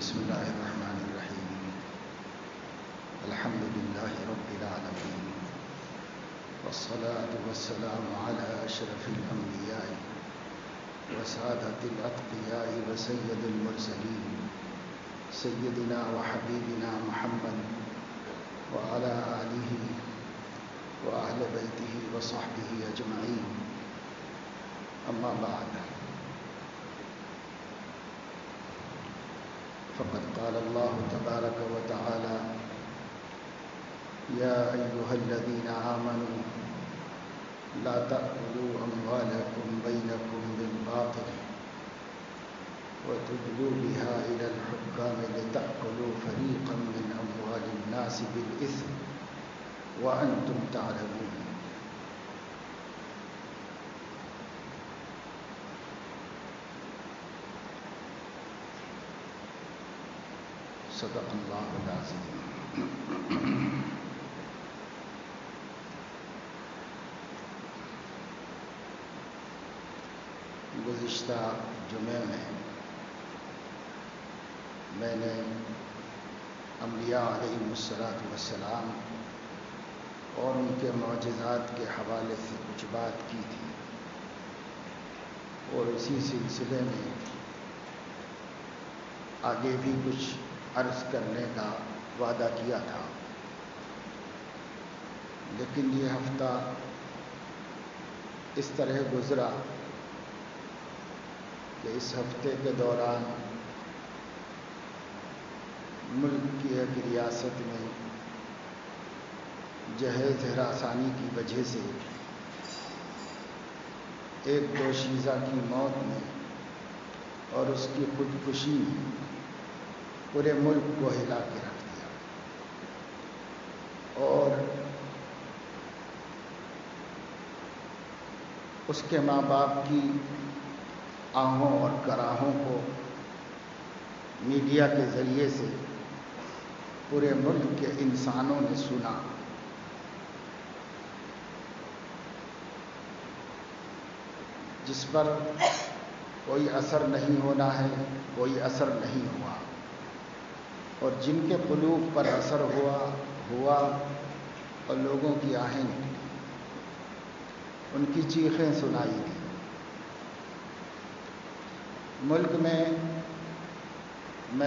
بسم الله الرحمن الرحيم. الحمد لله رب العالمين، والصلاة والسلام على أشرف الأنبياء وسادة الأتقياء وسيد المرسلين سيدنا وحبيبنا محمد وعلى آله وأهل بيته وصحبه أجمعين. أما بعد، فقد قال الله تبارك وتعالى: يا أيها الذين آمنوا لا تأكلوا أموالكم بينكم بالباطل وتدلوا بها إلى الحكام لتأكلوا فريقا من أموال الناس بالإثم وأنتم تعلمون. صدق اللہ العظیم. گزشتہ جمعے میں نے انبیاء علیہم السلام اور ان کے معجزات کے حوالے سے کچھ بات کی تھی، اور اسی سلسلے میں آگے بھی کچھ عرض کرنے کا وعدہ کیا تھا. لیکن یہ ہفتہ اس طرح گزرا کہ اس ہفتے کے دوران ملک کی ایک ریاست میں جہیز ہراسانی کی وجہ سے ایک دوشیزہ کی موت نے اور اس کی خودکشی نے پورے ملک کو ہلا کے رکھ دیا، اور اس کے ماں باپ کی آہوں اور کراہوں کو میڈیا کے ذریعے سے پورے ملک کے انسانوں نے سنا. جس پر کوئی اثر نہیں ہونا ہے، کوئی اثر نہیں ہوا، اور جن کے قلوب پر اثر ہوا اور لوگوں کی آہیں نکلی، ان کی چیخیں سنائی دیں. ملک میں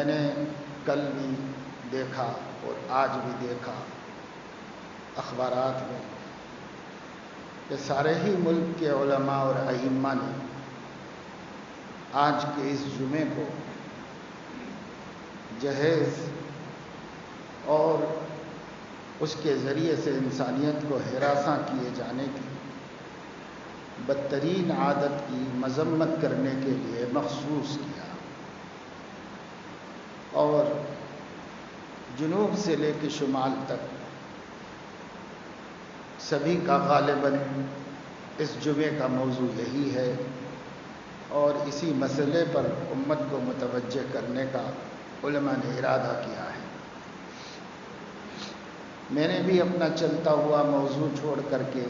نے کل بھی دیکھا اور آج بھی دیکھا اخبارات میں کہ سارے ہی ملک کے علماء اور ائمہ نے آج کے اس جمعے کو جہیز اور اس کے ذریعے سے انسانیت کو ہراساں کیے جانے کی بدترین عادت کی مذمت کرنے کے لیے مخصوص کیا، اور جنوب سے لے کے شمال تک سبھی کا غالباً اس جمعے کا موضوع یہی ہے، اور اسی مسئلے پر امت کو متوجہ کرنے کا علماء نے ارادہ کیا ہے. میں نے بھی اپنا چلتا ہوا موضوع چھوڑ کر کے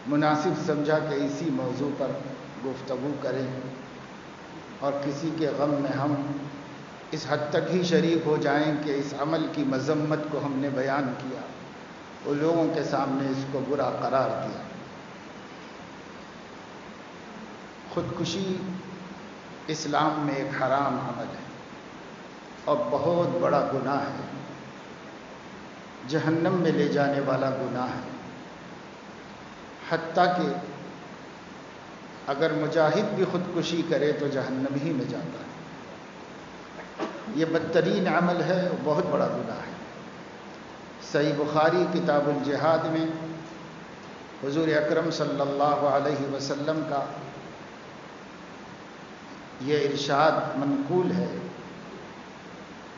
مناسب سمجھا کہ اسی موضوع پر گفتگو کریں، اور کسی کے غم میں ہم اس حد تک ہی شریک ہو جائیں کہ اس عمل کی مذمت کو ہم نے بیان کیا اور لوگوں کے سامنے اس کو برا قرار دیا. خودکشی اسلام میں ایک حرام عمل ہے اور بہت بڑا گناہ ہے، جہنم میں لے جانے والا گناہ ہے. حتیٰ کہ اگر مجاہد بھی خودکشی کرے تو جہنم ہی میں جاتا ہے. یہ بدترین عمل ہے، بہت بڑا گناہ ہے. صحیح بخاری کتاب الجہاد میں حضور اکرم صلی اللہ علیہ وسلم کا یہ ارشاد منقول ہے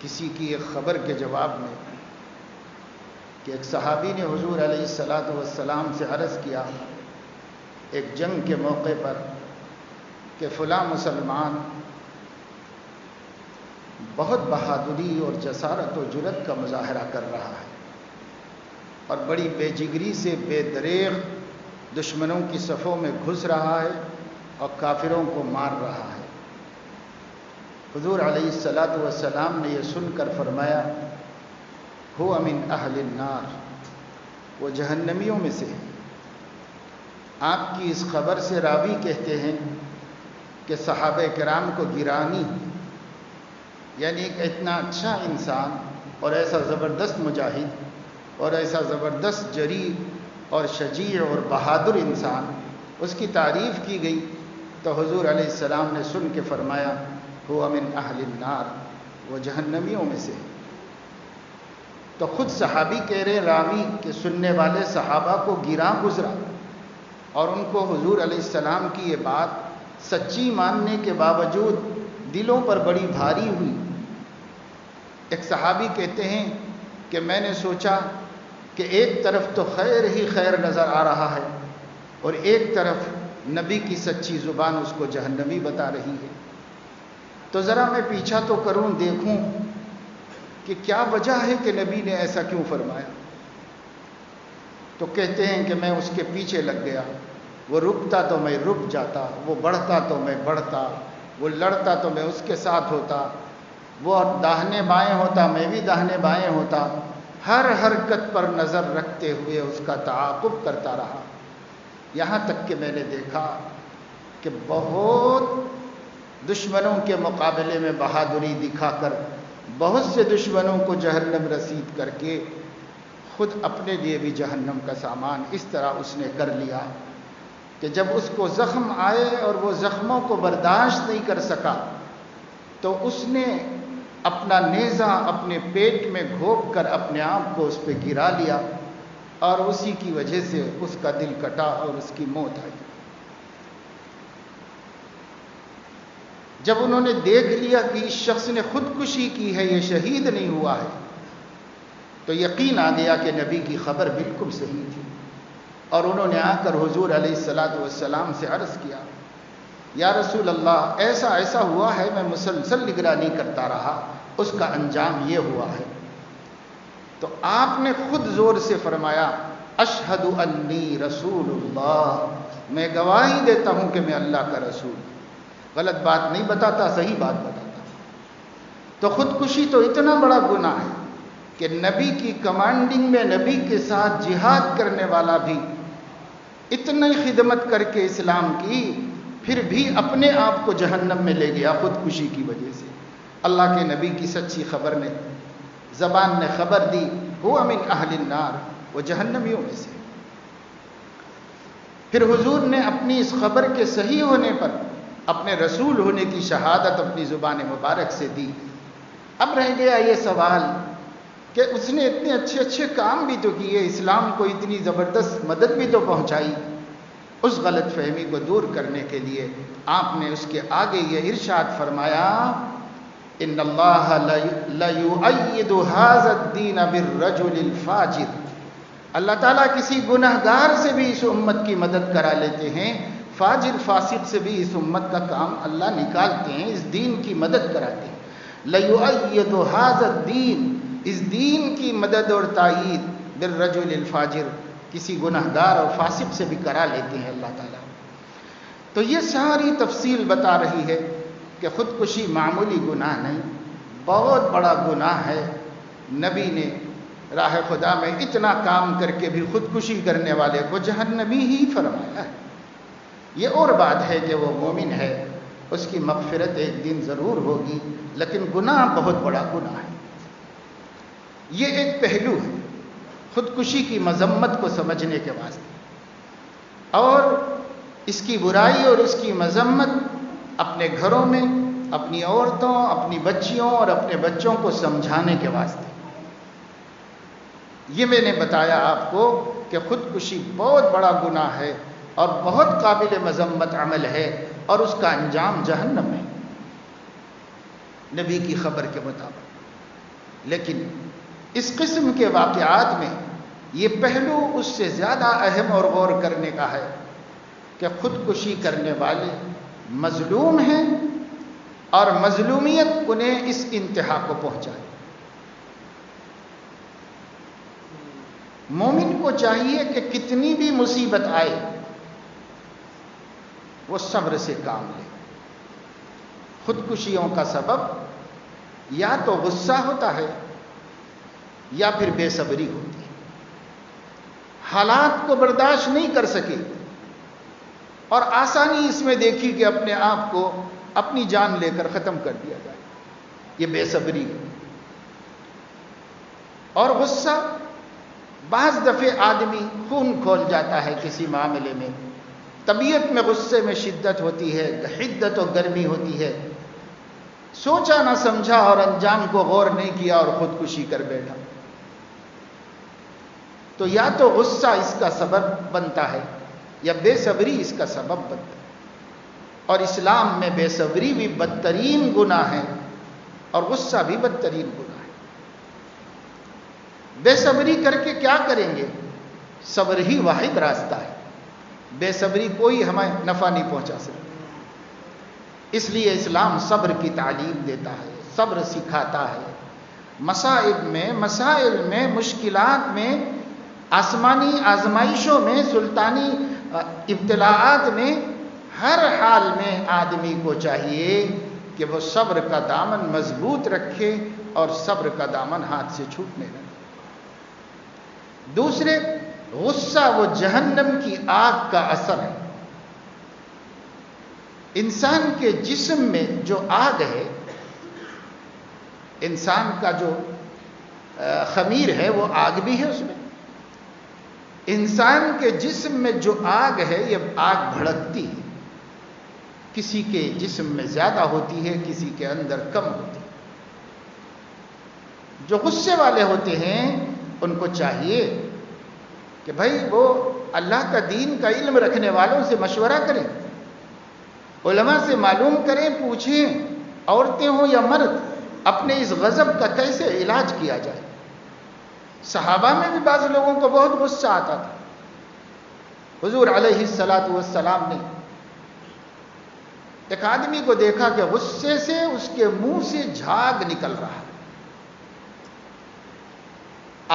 کسی کی ایک خبر کے جواب میں کہ ایک صحابی نے حضور علیہ السلام سے عرض کیا ایک جنگ کے موقع پر کہ فلاں مسلمان بہت بہادری اور جسارت و جرأت کا مظاہرہ کر رہا ہے اور بڑی بے جگری سے بے دریغ دشمنوں کی صفوں میں گھس رہا ہے اور کافروں کو مار رہا ہے. حضور علیہ الصلاۃ والسلام نے یہ سن کر فرمایا هو من اہل النار، وہ جہنمیوں میں سے ہے۔ آپ کی اس خبر سے راوی کہتے ہیں کہ صحابہ کرام کو گرانی، یعنی ایک اتنا اچھا انسان اور ایسا زبردست مجاہد اور ایسا زبردست جری اور شجیع اور بہادر انسان، اس کی تعریف کی گئی تو حضور علیہ السلام نے سن کے فرمایا هو من اہل النار، وہ جہنمیوں میں سے ہے۔ تو خود صحابی کہہ رہے راوی کہ سننے والے صحابہ کو گراں گزرا اور ان کو حضور علیہ السلام کی یہ بات سچی ماننے کے باوجود دلوں پر بڑی بھاری ہوئی۔ ایک صحابی کہتے ہیں کہ میں نے سوچا کہ ایک طرف تو خیر ہی خیر نظر آ رہا ہے اور ایک طرف نبی کی سچی زبان اس کو جہنمی بتا رہی ہے، تو ذرا میں پیچھا تو کروں، دیکھوں کہ کیا وجہ ہے کہ نبی نے ایسا کیوں فرمایا۔ تو کہتے ہیں کہ میں اس کے پیچھے لگ گیا، وہ رکتا تو میں رک جاتا، وہ بڑھتا تو میں بڑھتا، وہ لڑتا تو میں اس کے ساتھ ہوتا، وہ داہنے بائیں ہوتا میں بھی داہنے بائیں ہوتا، ہر حرکت پر نظر رکھتے ہوئے اس کا تعاقب کرتا رہا، یہاں تک کہ میں نے دیکھا کہ بہت دشمنوں کے مقابلے میں بہادری دکھا کر بہت سے دشمنوں کو جہنم رسید کر کے خود اپنے لیے بھی جہنم کا سامان اس طرح اس نے کر لیا کہ جب اس کو زخم آئے اور وہ زخموں کو برداشت نہیں کر سکا تو اس نے اپنا نیزہ اپنے پیٹ میں گھوپ کر اپنے آپ کو اس پہ گرا لیا اور اسی کی وجہ سے اس کا دل کٹا اور اس کی موت آئی۔ جب انہوں نے دیکھ لیا کہ اس شخص نے خودکشی کی ہے، یہ شہید نہیں ہوا ہے، تو یقین آ گیا کہ نبی کی خبر بالکل صحیح تھی، اور انہوں نے آ کر حضور علیہ الصلاۃ والسلام سے عرض کیا یا رسول اللہ ایسا ایسا ہوا ہے، میں مسلسل نگرانی کرتا رہا، اس کا انجام یہ ہوا ہے۔ تو آپ نے خود زور سے فرمایا اشہد انی رسول اللہ، میں گواہی دیتا ہوں کہ میں اللہ کا رسول، غلط بات نہیں بتاتا، صحیح بات بتاتا۔ تو خودکشی تو اتنا بڑا گناہ ہے کہ نبی کی کمانڈنگ میں نبی کے ساتھ جہاد کرنے والا بھی اتنی خدمت کر کے اسلام کی، پھر بھی اپنے آپ کو جہنم میں لے گیا خودکشی کی وجہ سے۔ اللہ کے نبی کی سچی خبر نے، زبان نے خبر دی ہوا من اہل النار، وہ جہنمیوں میں سے۔ پھر حضور نے اپنی اس خبر کے صحیح ہونے پر اپنے رسول ہونے کی شہادت اپنی زبان مبارک سے دی۔ اب رہ گیا یہ سوال کہ اس نے اتنے اچھے اچھے کام بھی تو کیے، اسلام کو اتنی زبردست مدد بھی تو پہنچائی، اس غلط فہمی کو دور کرنے کے لیے آپ نے اس کے آگے یہ ارشاد فرمایا ان اللہ لیؤید ھذا الدین بالرجل الفاجر، اللہ تعالیٰ کسی گنہگار سے بھی اس امت کی مدد کرا لیتے ہیں، فاجر فاسق سے بھی اس امت کا کام اللہ نکالتے ہیں، اس دین کی مدد کراتے ہیں۔ لیؤید ھذا الدین، اس دین کی مدد اور تائید بالرجل الفاجر، کسی گنہگار اور فاسق سے بھی کرا لیتے ہیں اللہ تعالیٰ۔ تو یہ ساری تفصیل بتا رہی ہے کہ خودکشی معمولی گناہ نہیں، بہت بڑا گناہ ہے۔ نبی نے راہ خدا میں اتنا کام کر کے بھی خودکشی کرنے والے کو جہنمی ہی فرمایا ہے۔ یہ اور بات ہے کہ وہ مومن ہے، اس کی مغفرت ایک دن ضرور ہوگی، لیکن گناہ بہت بڑا گناہ ہے۔ یہ ایک پہلو ہے خودکشی کی مذمت کو سمجھنے کے واسطے، اور اس کی برائی اور اس کی مذمت اپنے گھروں میں اپنی عورتوں، اپنی بچیوں اور اپنے بچوں کو سمجھانے کے واسطے۔ یہ میں نے بتایا آپ کو کہ خودکشی بہت بڑا گناہ ہے اور بہت قابل مذمت عمل ہے، اور اس کا انجام جہنم ہے نبی کی خبر کے مطابق۔ لیکن اس قسم کے واقعات میں یہ پہلو اس سے زیادہ اہم اور غور کرنے کا ہے کہ خودکشی کرنے والے مظلوم ہیں اور مظلومیت انہیں اس انتہا کو پہنچائے۔ مومن کو چاہیے کہ کتنی بھی مصیبت آئے وہ صبر سے کام لے، خودکشیوں کا سبب یا تو غصہ ہوتا ہے یا پھر بے صبری ہوتی ہے. حالات کو برداشت نہیں کر سکے اور آسانی اس میں دیکھی کہ اپنے آپ کو اپنی جان لے کر ختم کر دیا جائے. یہ بے صبری ہے. اور غصہ بعض دفعے آدمی خون کھول جاتا ہے کسی معاملے میں. طبیعت میں غصے میں شدت ہوتی ہے, حدت و گرمی ہوتی ہے. سوچا نہ سمجھا اور انجام کو غور نہیں کیا اور خودکشی کر بیٹھا. تو یا تو غصہ اس کا سبب بنتا ہے یا بے صبری اس کا سبب بنتا ہے. اور اسلام میں بے صبری بھی بدترین گناہ ہے اور غصہ بھی بدترین گناہ ہے. بے صبری کر کے کیا کریں گے؟ صبر ہی واحد راستہ ہے. بے صبری کوئی ہمیں نفع نہیں پہنچا سکتا. اس لیے اسلام صبر کی تعلیم دیتا ہے, صبر سکھاتا ہے. مسائل میں, مشکلات میں, آسمانی آزمائشوں میں, سلطانی ابتلاءات میں, ہر حال میں آدمی کو چاہیے کہ وہ صبر کا دامن مضبوط رکھے اور صبر کا دامن ہاتھ سے چھوٹنے لگے. دوسرے, غصہ وہ جہنم کی آگ کا اثر ہے. انسان کے جسم میں جو آگ ہے, انسان کا جو خمیر ہے وہ آگ بھی ہے اس میں. انسان کے جسم میں جو آگ ہے یہ آگ بھڑکتی ہے. کسی کے جسم میں زیادہ ہوتی ہے, کسی کے اندر کم ہوتی ہے. جو غصے والے ہوتے ہیں ان کو چاہیے کہ بھائی وہ اللہ کا دین کا علم رکھنے والوں سے مشورہ کریں, علماء سے معلوم کریں, پوچھیں, عورتیں ہوں یا مرد, اپنے اس غضب کا کیسے علاج کیا جائے. صحابہ میں بھی بعض لوگوں کو بہت غصہ آتا تھا. حضور علیہ الصلاۃ والسلام نے ایک آدمی کو دیکھا کہ غصے سے اس کے منہ سے جھاگ نکل رہا.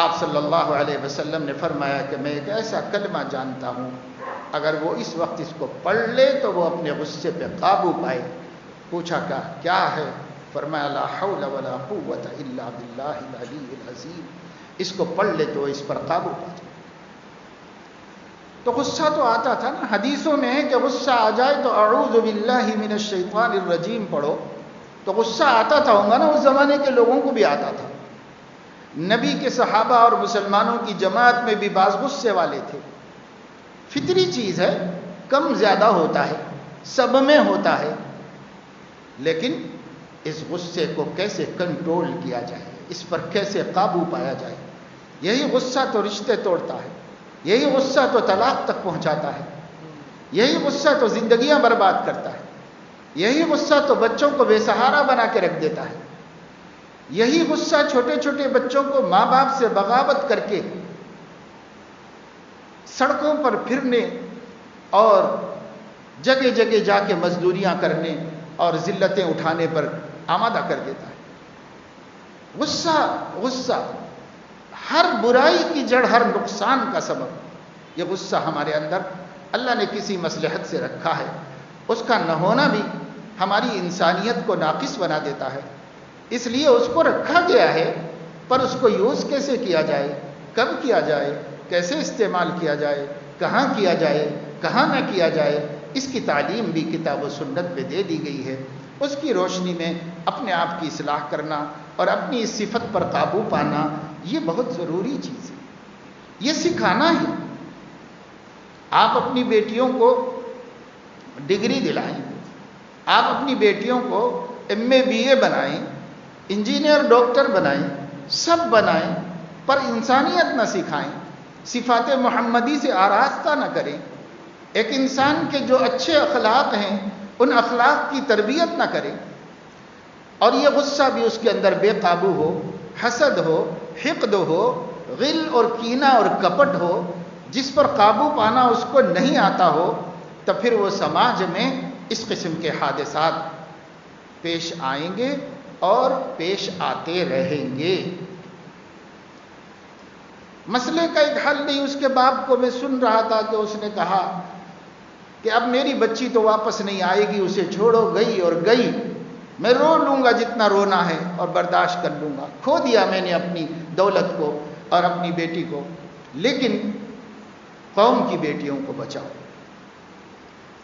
آپ صلی اللہ علیہ وسلم نے فرمایا کہ میں ایک ایسا کلمہ جانتا ہوں, اگر وہ اس وقت اس کو پڑھ لے تو وہ اپنے غصے پہ قابو پائے. پوچھا کیا ہے؟ فرمایا لا حول ولا قوت الا باللہ العلی العظیم. اس کو پڑھ لے تو اس پر قابو پا جائے. تو غصہ تو آتا تھا نا. حدیثوں میں ہے کہ غصہ آ جائے تو اعوذ باللہ من الشیطان الرجیم پڑھو. تو غصہ آتا تھا ہوگا نا, اس زمانے کے لوگوں کو بھی آتا تھا. نبی کے صحابہ اور مسلمانوں کی جماعت میں بھی بعض غصے والے تھے. فطری چیز ہے, کم زیادہ ہوتا ہے, سب میں ہوتا ہے. لیکن اس غصے کو کیسے کنٹرول کیا جائے, اس پر کیسے قابو پایا جائے. یہی غصہ تو رشتے توڑتا ہے, یہی غصہ تو طلاق تک پہنچاتا ہے, یہی غصہ تو زندگیاں برباد کرتا ہے, یہی غصہ تو بچوں کو بے سہارا بنا کے رکھ دیتا ہے. یہی غصہ چھوٹے چھوٹے بچوں کو ماں باپ سے بغاوت کر کے سڑکوں پر پھرنے اور جگہ جگہ جا کے مزدوریاں کرنے اور ذلتیں اٹھانے پر آمادہ کر دیتا ہے. غصہ ہر برائی کی جڑ, ہر نقصان کا سبب. یہ غصہ ہمارے اندر اللہ نے کسی مصلحت سے رکھا ہے. اس کا نہ ہونا بھی ہماری انسانیت کو ناقص بنا دیتا ہے. اس لیے اس کو رکھا گیا ہے, پر اس کو یوز کیسے کیا جائے, کب کیا جائے, کیسے استعمال کیا جائے, کہاں کیا جائے, کہاں نہ کیا جائے, اس کی تعلیم بھی کتاب و سنت میں دے دی گئی ہے. اس کی روشنی میں اپنے آپ کی اصلاح کرنا اور اپنی اس صفت پر قابو پانا یہ بہت ضروری چیز ہے. یہ سکھانا ہے. آپ اپنی بیٹیوں کو ڈگری دلائیں, آپ اپنی بیٹیوں کو ایم اے بی اے بنائیں, انجینئر ڈاکٹر بنائیں, سب بنائیں, پر انسانیت نہ سکھائیں, صفات محمدی سے آراستہ نہ کریں. ایک انسان کے جو اچھے اخلاق ہیں ان اخلاق کی تربیت نہ کریں. اور یہ غصہ بھی اس کے اندر بے قابو ہو, حسد ہو, حقد ہو, غل اور کینہ اور کپٹ ہو, جس پر قابو پانا اس کو نہیں آتا ہو, تو پھر وہ سماج میں اس قسم کے حادثات پیش آئیں گے اور پیش آتے رہیں گے. مسئلے کا ایک حل نہیں. اس کے باپ کو میں سن رہا تھا کہ اس نے کہا کہ اب میری بچی تو واپس نہیں آئے گی, اسے چھوڑو, گئی اور گئی. میں رو لوں گا جتنا رونا ہے اور برداشت کر لوں گا، کھو دیا میں نے اپنی دولت کو اور اپنی بیٹی کو، لیکن قوم کی بیٹیوں کو بچاؤ۔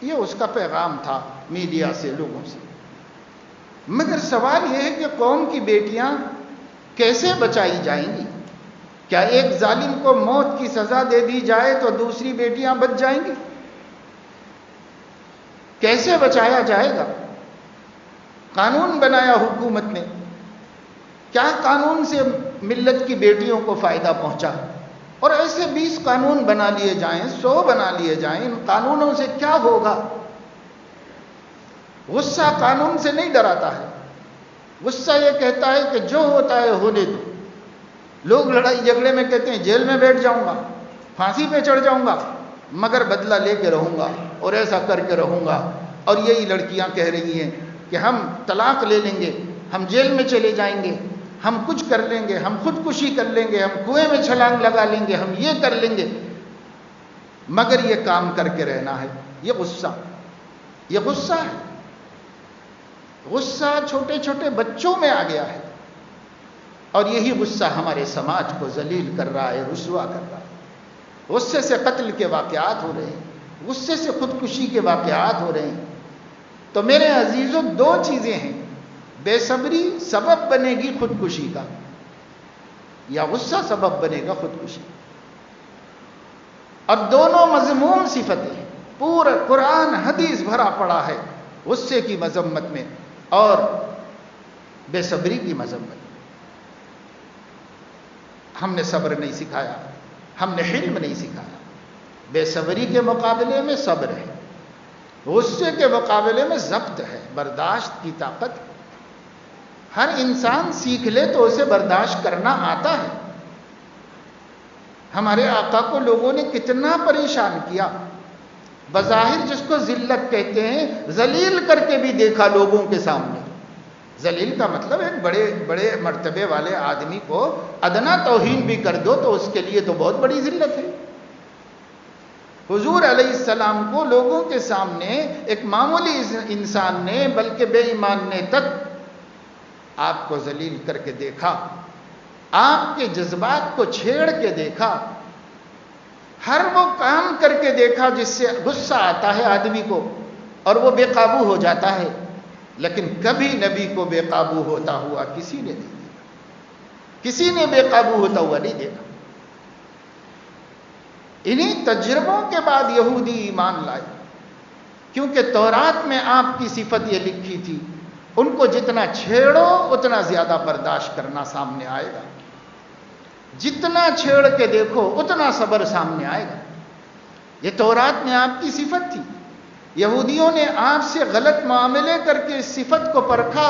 یہ اس کا پیغام تھا میڈیا سے، لوگوں سے۔ مگر سوال یہ ہے کہ قوم کی بیٹیاں کیسے بچائی جائیں گی؟ کیا ایک ظالم کو موت کی سزا دے دی جائے تو دوسری بیٹیاں بچ جائیں گی؟ کیسے بچایا جائے گا؟ قانون بنایا حکومت نے، کیا قانون سے ملت کی بیٹیوں کو فائدہ پہنچا؟ اور ایسے 20 قانون بنا لیے جائیں، 100 بنا لیے جائیں، ان قانونوں سے کیا ہوگا؟ غصہ قانون سے نہیں ڈراتا ہے، غصہ یہ کہتا ہے کہ جو ہوتا ہے ہونے دو۔ لوگ لڑائی جھگڑے میں کہتے ہیں جیل میں بیٹھ جاؤں گا، پھانسی پہ چڑھ جاؤں گا، مگر بدلہ لے کے رہوں گا اور ایسا کر کے رہوں گا۔ اور یہی لڑکیاں کہہ رہی ہیں کہ ہم طلاق لے لیں گے، ہم جیل میں چلے جائیں گے، ہم کچھ کر لیں گے، ہم خودکشی کر لیں گے، ہم کنویں میں چھلانگ لگا لیں گے، ہم یہ کر لیں گے، مگر یہ کام کر کے رہنا ہے۔ یہ غصہ ہے۔ غصہ چھوٹے چھوٹے بچوں میں آ گیا ہے، اور یہی غصہ ہمارے سماج کو ذلیل کر رہا ہے، رسوا کر رہا ہے۔ غصے سے قتل کے واقعات ہو رہے ہیں، غصے سے خودکشی کے واقعات ہو رہے ہیں۔ تو میرے عزیزوں، 2 چیزیں ہیں، بے صبری سبب بنے گی خودکشی کا، یا غصہ سبب بنے گا خودکشی، اور دونوں مذموم صفتیں ہیں۔ پورا قرآن حدیث بھرا پڑا ہے غصے کی مذمت میں اور بے صبری کی مذمت میں۔ ہم نے صبر نہیں سکھایا، ہم نے حلم نہیں سکھایا۔ بے صبری کے مقابلے میں صبر ہے، غصے کے مقابلے میں ضبط ہے، برداشت کی طاقت ہے۔ ہر انسان سیکھ لے تو اسے برداشت کرنا آتا ہے۔ ہمارے آقا کو لوگوں نے کتنا پریشان کیا، بظاہر جس کو ذلت کہتے ہیں، ذلیل کر کے بھی دیکھا لوگوں کے سامنے۔ ذلیل کا مطلب ایک بڑے بڑے مرتبے والے آدمی کو ادنا توہین بھی کر دو تو اس کے لیے تو بہت بڑی ذلت ہے۔ حضور علیہ السلام کو لوگوں کے سامنے ایک معمولی انسان نے، بلکہ بے ایمان نے تک آپ کو ذلیل کر کے دیکھا، آپ کے جذبات کو چھیڑ کے دیکھا، ہر وہ کام کر کے دیکھا جس سے غصہ آتا ہے آدمی کو اور وہ بے قابو ہو جاتا ہے، لیکن کبھی نبی کو بے قابو ہوتا ہوا کسی نے نہیں دیکھا، کسی نے بے قابو ہوتا ہوا نہیں دیکھا۔ انہی تجربوں کے بعد یہودی ایمان لائے، کیونکہ تورات میں آپ کی صفت یہ لکھی تھی، ان کو جتنا چھیڑو اتنا زیادہ برداشت کرنا سامنے آئے گا، جتنا چھیڑ کے دیکھو اتنا صبر سامنے آئے گا۔ یہ تورات میں آپ کی صفت تھی۔ یہودیوں نے آپ سے غلط معاملے کر کے اس صفت کو پرکھا،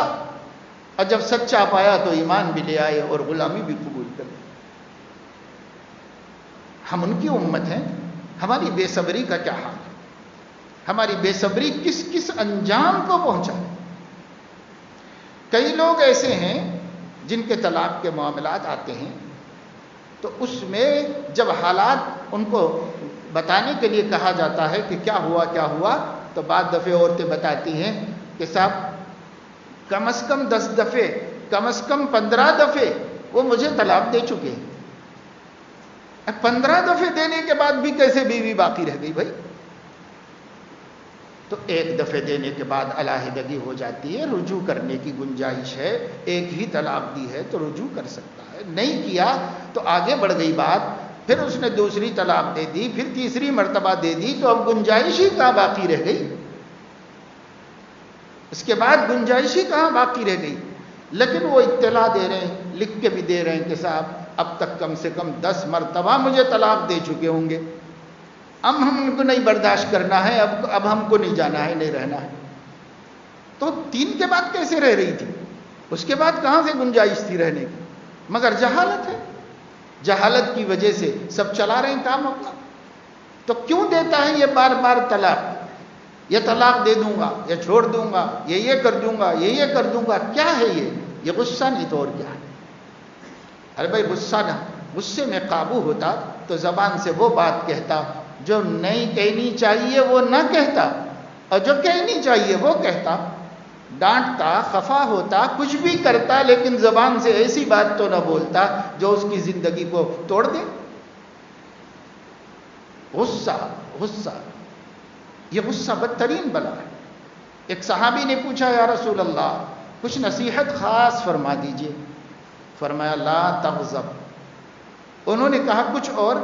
اور جب سچا پایا تو ایمان بھی لے آئے اور غلامی بھی قبول کر لی۔ ہم ان کی امت ہیں، ہماری بے صبری کا کیا حال ہے؟ ہماری بے صبری کس کس انجام کو پہنچا ہے؟ کئی لوگ ایسے ہیں جن کے طلاق کے معاملات آتے ہیں، تو اس میں جب حالات ان کو بتانے کے لیے کہا جاتا ہے کہ کیا ہوا، تو بعض دفعے عورتیں بتاتی ہیں کہ صاحب کم از کم 10 دفعے، کم از کم 15 دفعے وہ مجھے طلاق دے چکے ہیں۔ 15 دفعے دینے کے بعد بھی کیسے بیوی باقی رہ گئی بھائی؟ تو ایک دفعے دینے کے بعد علیحدگی ہو جاتی ہے، رجوع کرنے کی گنجائش ہے، ایک ہی طلاق دی ہے تو رجوع کر سکتا ہے، نہیں کیا تو آگے بڑھ گئی بات، پھر اس نے دوسری طلاق دے دی، پھر تیسری مرتبہ دے دی، تو اب گنجائش ہی کہاں باقی رہ گئی؟ اس کے بعد گنجائش ہی کہاں باقی رہ گئی؟ لیکن وہ اطلاع دے رہے ہیں، لکھ کے بھی دے رہے ہیں کہ صاحب اب تک کم سے کم 10 مرتبہ مجھے طلاق دے چکے ہوں گے، اب ہم ان کو نہیں برداشت کرنا ہے، اب ہم کو نہیں جانا ہے، نہیں رہنا ہے۔ تو 3 کے بعد کیسے رہ رہی تھی؟ اس کے بعد کہاں سے گنجائش تھی رہنے کی؟ مگر جہالت ہے، جہالت کی وجہ سے سب چلا رہے ہیں کام اپنا۔ تو کیوں دیتا ہے یہ بار بار طلاق؟ یہ طلاق دے دوں گا، یہ چھوڑ دوں گا، یہ کر دوں گا، یہ کر دوں گا، کیا ہے یہ غصہ نہیں تو اور کیا ہے؟ ارے بھائی غصے میں قابو ہوتا تو زبان سے وہ بات کہتا جو نہیں کہنی چاہیے وہ نہ کہتا، اور جو کہنی چاہیے وہ کہتا۔ ڈانٹتا، خفا ہوتا، کچھ بھی کرتا، لیکن زبان سے ایسی بات تو نہ بولتا جو اس کی زندگی کو توڑ دے. غصہ، غصہ، یہ غصہ بدترین بلا ہے. ایک صحابی نے پوچھا یا رسول اللہ کچھ نصیحت خاص فرما دیجئے. فرمایا لا تغضب. انہوں نے کہا کچھ اور؟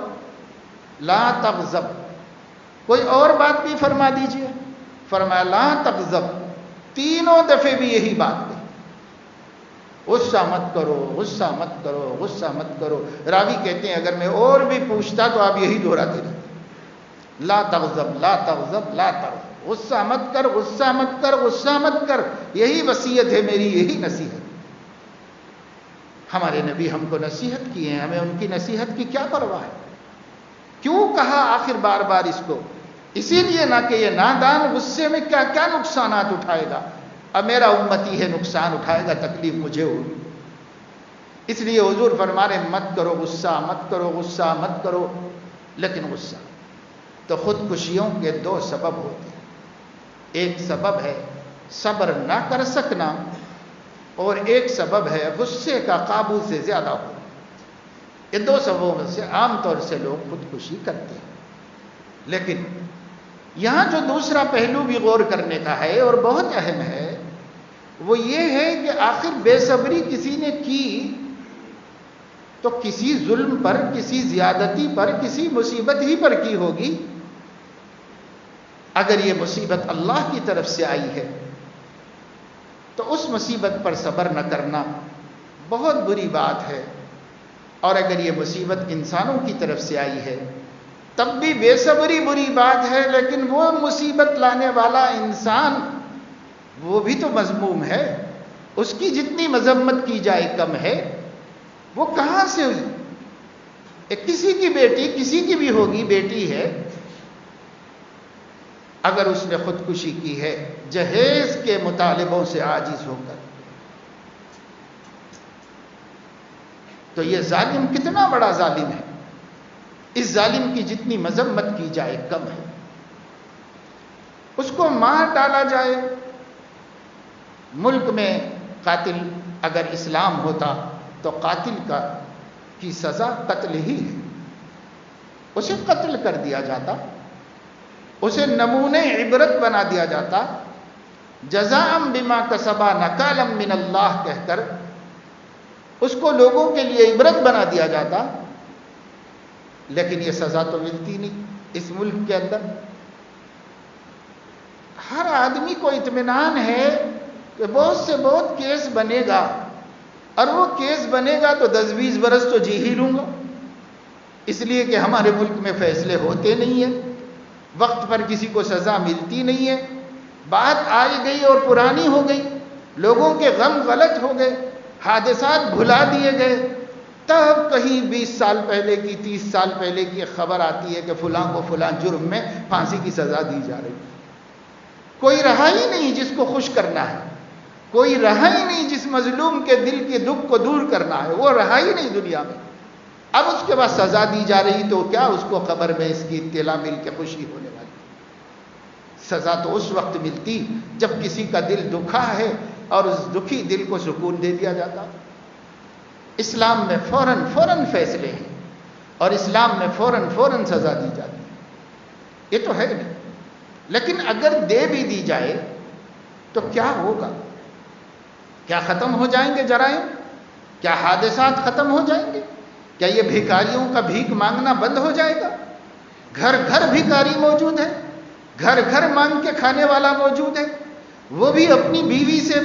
لا تغضب. کوئی اور بات بھی فرما دیجئے. فرمایا لا تغضب. تینوں دفعے بھی یہی بات کہی. غصہ مت کرو، غصہ مت کرو، غصہ مت کرو. راوی کہتے ہیں اگر میں اور بھی پوچھتا تو آپ یہی دہراتے رہتے. لا تغضب، لا تغضب، لا تغضب. غصہ مت کر، غصہ مت کر، غصہ مت کر. یہی وصیت ہے میری، یہی نصیحت. ہمارے نبی ہم کو نصیحت کی ہے، ہمیں ان کی نصیحت کی کیا پرواہ ہے؟ کیوں کہا آخر بار بار اس کو؟ اسی لیے نہ کہ یہ نادان غصے میں کیا کیا نقصانات اٹھائے گا. اب میرا امتی ہے، نقصان اٹھائے گا، تکلیف مجھے ہوگی. اس لیے حضور فرما رہے مت کرو غصہ، مت کرو غصہ، مت کرو. لیکن غصہ تو خودکشیوں کے دو سبب ہوتے ہیں. ایک سبب ہے صبر نہ کر سکنا، اور ایک سبب ہے غصے کا قابو سے زیادہ ہو. یہ دو سببوں سے عام طور سے لوگ خودکشی کرتے ہیں. لیکن یہاں جو دوسرا پہلو بھی غور کرنے کا ہے اور بہت اہم ہے، وہ یہ ہے کہ آخر بے صبری کسی نے کی تو کسی ظلم پر، کسی زیادتی پر، کسی مصیبت ہی پر کی ہوگی. اگر یہ مصیبت اللہ کی طرف سے آئی ہے تو اس مصیبت پر صبر نہ کرنا بہت بری بات ہے. اور اگر یہ مصیبت انسانوں کی طرف سے آئی ہے تب بھی بے صبری بری بات ہے، لیکن وہ مصیبت لانے والا انسان وہ بھی تو مذموم ہے. اس کی جتنی مذمت کی جائے کم ہے. وہ کہاں سے ہوئی؟ کسی کی بیٹی، کسی کی بھی ہوگی، بیٹی ہے، اگر اس نے خودکشی کی ہے جہیز کے مطالبوں سے عاجز ہو کر، تو یہ ظالم کتنا بڑا ظالم ہے. اس ظالم کی جتنی مذمت کی جائے کم ہے. اس کو مار ڈالا جائے. ملک میں قاتل اگر اسلام ہوتا تو قاتل کی سزا قتل ہی ہے. اسے قتل کر دیا جاتا، اسے نمونہ عبرت بنا دیا جاتا. جزاء بما کسبا نکالا من اللہ کہہ کر اس کو لوگوں کے لیے عبرت بنا دیا جاتا. لیکن یہ سزا تو ملتی نہیں. اس ملک کے اندر ہر آدمی کو اطمینان ہے کہ بہت سے بہت کیس بنے گا، اور وہ کیس بنے گا تو 10-20 برس تو جی ہی لوں گا. اس لیے کہ ہمارے ملک میں فیصلے ہوتے نہیں ہیں، وقت پر کسی کو سزا ملتی نہیں ہے. بات آئی گئی اور پرانی ہو گئی، لوگوں کے غم غلط ہو گئے، حادثات بھلا دیے گئے. تب کہیں 20 سال پہلے کی، 30 سال پہلے کی خبر آتی ہے کہ فلاں کو فلاں جرم میں پھانسی کی سزا دی جا رہی. کوئی رہا ہی نہیں جس کو خوش کرنا ہے، کوئی رہا ہی نہیں جس مظلوم کے دل کے دکھ کو دور کرنا ہے، وہ رہا ہی نہیں دنیا میں. اب اس کے بعد سزا دی جا رہی تو کیا اس کو قبر میں اس کی اطلاع مل کے خوشی ہونے والی؟ سزا تو اس وقت ملتی جب کسی کا دل دکھا ہے اور اس دکھی دل کو سکون دے دیا جاتا. اسلام میں فوراً فیصلے ہیں، اور اسلام میں فوراً سزا دی جاتی ہے. یہ تو ہے نہیں. لیکن اگر دے بھی دی جائے تو کیا ہوگا؟ کیا ختم ہو جائیں گے جرائم؟ کیا حادثات ختم ہو جائیں گے؟ کیا یہ بھیکاریوں کا بھیک مانگنا بند ہو جائے گا؟ گھر گھر بھیکاری موجود ہے، گھر گھر مانگ کے کھانے والا موجود ہے. وہ بھی اپنی بیوی سے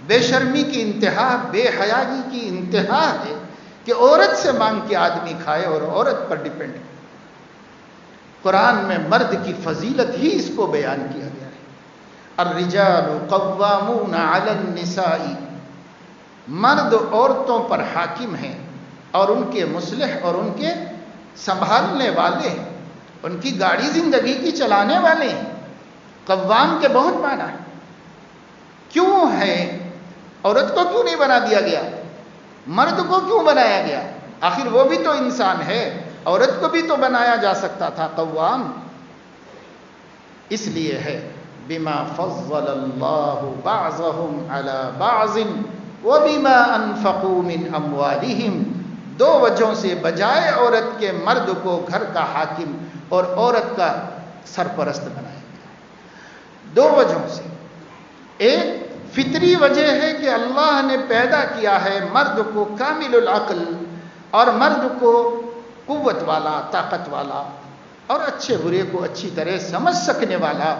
بے شرمی کی انتہا، بے حیائی کی انتہا ہے کہ عورت سے مانگ کے آدمی کھائے اور عورت پر ڈیپینڈ ہے. قرآن میں مرد کی فضیلت ہی اس کو بیان کیا گیا ہے. الرجال قوامون علی النساء. مرد عورتوں پر حاکم ہیں اور ان کے مصلح اور ان کے سنبھالنے والے ہیں، ان کی گاڑی زندگی کی چلانے والے ہیں. قوام کے بہت معنی ہے. کیوں ہے؟ عورت کو کیوں نہیں بنا دیا گیا؟ مرد کو کیوں بنایا گیا؟ آخر وہ بھی تو انسان ہے، عورت کو بھی تو بنایا جا سکتا تھا قوام. اس لیے ہے بما فضل اللہ بعضهم على بعض وبما انفقوا من اموالهم، دو وجہوں سے بجائے عورت کے مرد کو گھر کا حاکم اور عورت کا سرپرست بنایا گیا، دو وجہوں سے۔ ایک فطری وجہ ہے کہ اللہ نے پیدا کیا ہے مرد کو کامل العقل اور مرد کو قوت والا، طاقت والا اور اچھے برے کو اچھی طرح سمجھ سکنے والا،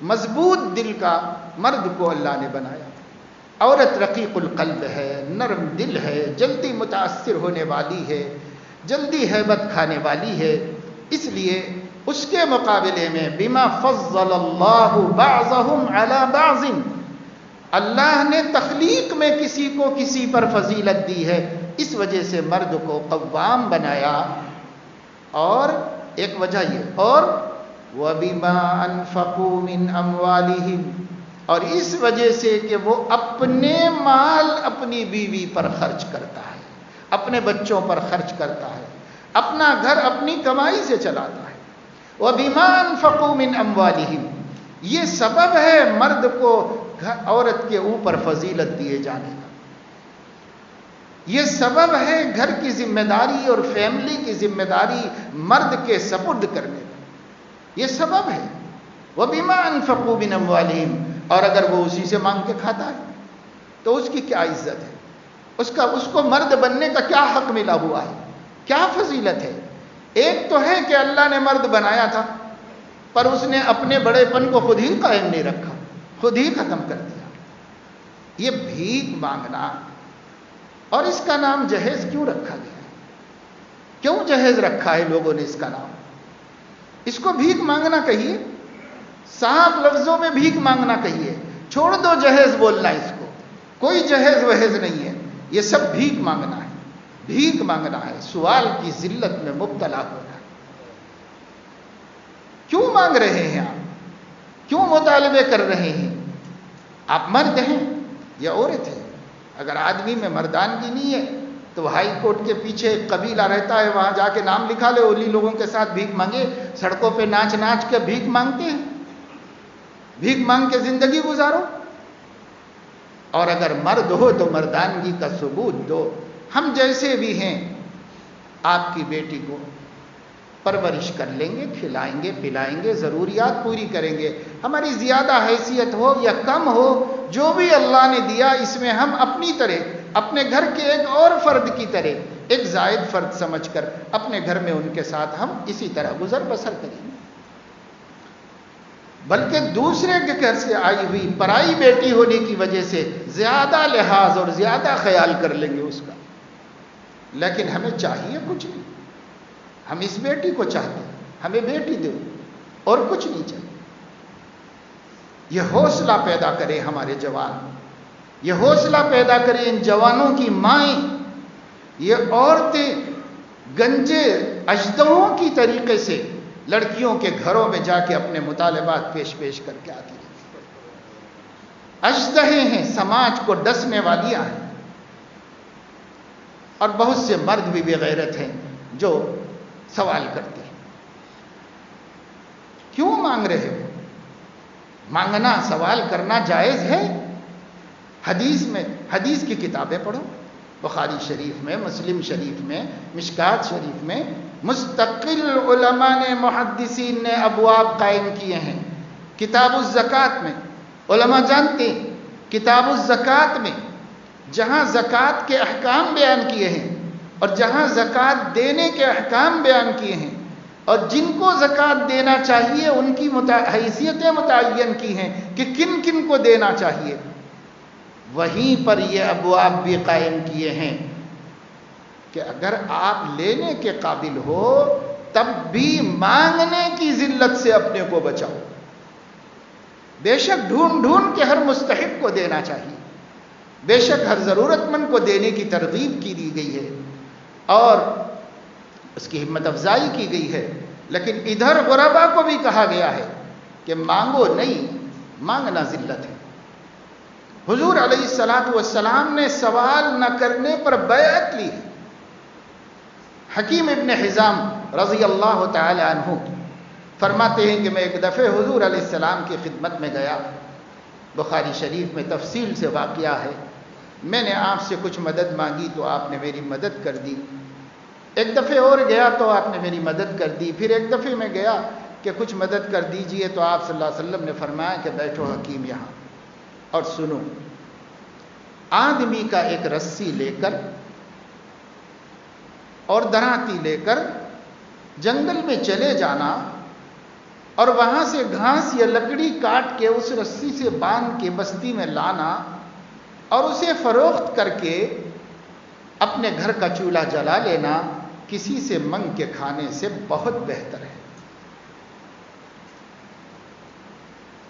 مضبوط دل کا مرد کو اللہ نے بنایا۔ عورت رقیق القلب ہے، نرم دل ہے، جلدی متاثر ہونے والی ہے، جلدی ہیبت کھانے والی ہے، اس لیے اس کے مقابلے میں بما فضل اللہ بعضهم علی بعض، اللہ نے تخلیق میں کسی کو کسی پر فضیلت دی ہے، اس وجہ سے مرد کو قوام بنایا۔ اور ایک وجہ یہ، اور وَبِمَا أَنفَقُوا مِنْ أَمْوَالِهِمْ، اور اس وجہ سے کہ وہ اپنے مال اپنی بیوی پر خرچ کرتا ہے، اپنے بچوں پر خرچ کرتا ہے، اپنا گھر اپنی کمائی سے چلاتا ہے۔ وَبِمَا أَنفَقُوا مِنْ أَمْوَالِهِمْ، یہ سبب ہے مرد کو عورت کے اوپر فضیلت دیے جانے کا، یہ سبب ہے گھر کی ذمہ داری اور فیملی کی ذمہ داری مرد کے سپرد کرنے کا، یہ سبب ہے۔ وَبِمَا أَنفَقُوا مِنْ أَمْوَالِهِمْ، اور اگر وہ اسی سے مانگ کے کھاتا ہے تو اس کی کیا عزت ہے، اس کو مرد بننے کا کیا حق ملا ہوا ہے، کیا فضیلت ہے۔ ایک تو ہے کہ اللہ نے مرد بنایا تھا پر اس نے اپنے بڑے پن کو خود ہی قائم نہیں رکھا، خود ہی ختم کر دیا۔ یہ بھیک مانگنا، اور اس کا نام جہیز کیوں رکھا گیا ہے؟ کیوں جہیز رکھا ہے لوگوں نے اس کا نام؟ اس کو بھیک مانگنا کہیے، صاف لفظوں میں بھیک مانگنا کہیے، چھوڑ دو جہیز بولنا، اس کو کوئی جہیز وہیز نہیں ہے، یہ سب بھیک مانگنا ہے، بھیک مانگنا ہے، سوال کی ذلت میں مبتلا ہونا ہے۔ کیوں مانگ رہے ہیں آپ؟ کیوں مطالبے کر رہے ہیں؟ آپ مرد ہیں یا عورت ہیں؟ اگر آدمی میں مردانگی نہیں ہے تو ہائی کورٹ کے پیچھے ایک قبیلہ رہتا ہے، وہاں جا کے نام لکھا لے، اولی لوگوں کے ساتھ بھیک مانگے، سڑکوں پہ ناچ ناچ کے بھیک مانگتے ہیں، بھیک مانگ کے زندگی گزارو۔ اور اگر مرد ہو تو مردانگی کا ثبوت دو۔ ہم جیسے بھی ہیں آپ کی بیٹی کو پرورش کر لیں گے، کھلائیں گے، پلائیں گے، ضروریات پوری کریں گے، ہماری زیادہ حیثیت ہو یا کم ہو، جو بھی اللہ نے دیا اس میں ہم اپنی طرح، اپنے گھر کے ایک اور فرد کی طرح، ایک زائد فرد سمجھ کر اپنے گھر میں ان کے ساتھ ہم اسی طرح گزر بسر کریں گے، بلکہ دوسرے کے گھر سے آئی ہوئی پرائی بیٹی ہونے کی وجہ سے زیادہ لحاظ اور زیادہ خیال کر لیں گے اس کا۔ لیکن ہمیں چاہیے کچھ نہیں، ہم اس بیٹی کو چاہتے ہیں، ہمیں بیٹی دو اور کچھ نہیں چاہیے۔ یہ حوصلہ پیدا کرے ہمارے جوان، یہ حوصلہ پیدا کرے ان جوانوں کی مائیں، یہ عورتیں گنجے اژدہوں کی طریقے سے لڑکیوں کے گھروں میں جا کے اپنے مطالبات پیش کر کے آتی ہیں، اژدہے ہیں، سماج کو ڈسنے والیاں ہیں۔ اور بہت سے مرد بھی بے غیرت ہیں جو سوال کرتے ہیں، کیوں مانگ رہے ہو؟ مانگنا، سوال کرنا جائز ہے۔ حدیث کی کتابیں پڑھو، بخاری شریف میں، مسلم شریف میں، مشکات شریف میں مستقل علماء نے، محدثین نے ابواب قائم کیے ہیں۔ کتاب الزکوٰۃ میں علماء جانتے ہیں، کتاب الزکوٰۃ میں جہاں زکوٰۃ کے احکام بیان کیے ہیں اور جہاں زکوٰۃ دینے کے احکام بیان کیے ہیں اور جن کو زکوٰۃ دینا چاہیے ان کی حیثیتیں متعین کی ہیں کہ کن کن کو دینا چاہیے، وہیں پر یہ ابواب بھی قائم کیے ہیں کہ اگر آپ لینے کے قابل ہو تب بھی مانگنے کی ذلت سے اپنے کو بچاؤ۔ بے شک ڈھونڈ ڈھونڈ کے ہر مستحق کو دینا چاہیے، بے شک ہر ضرورت مند کو دینے کی ترغیب کی دی گئی ہے اور اس کی ہمت افزائی کی گئی ہے، لیکن ادھر غربا کو بھی کہا گیا ہے کہ مانگو نہیں، مانگنا ذلت ہے۔ حضور علیہ الصلوۃ والسلام نے سوال نہ کرنے پر بیعت لی ہے۔ حکیم ابن حزام رضی اللہ تعالی عنہ فرماتے ہیں کہ میں ایک دفعہ حضور علیہ السلام کی خدمت میں گیا، بخاری شریف میں تفصیل سے واقعہ ہے، میں نے آپ سے کچھ مدد مانگی تو آپ نے میری مدد کر دی، ایک دفعہ اور گیا تو آپ نے میری مدد کر دی، پھر ایک دفعہ میں گیا کہ کچھ مدد کر دیجئے تو آپ صلی اللہ علیہ وسلم نے فرمایا کہ بیٹھو حکیم یہاں اور سنو، آدمی کا ایک رسی لے کر اور دراتی لے کر جنگل میں چلے جانا اور وہاں سے گھاس یا لکڑی کاٹ کے اس رسی سے باندھ کے بستی میں لانا اور اسے فروخت کر کے اپنے گھر کا چولہا جلا لینا کسی سے منگ کے کھانے سے بہت بہتر ہے۔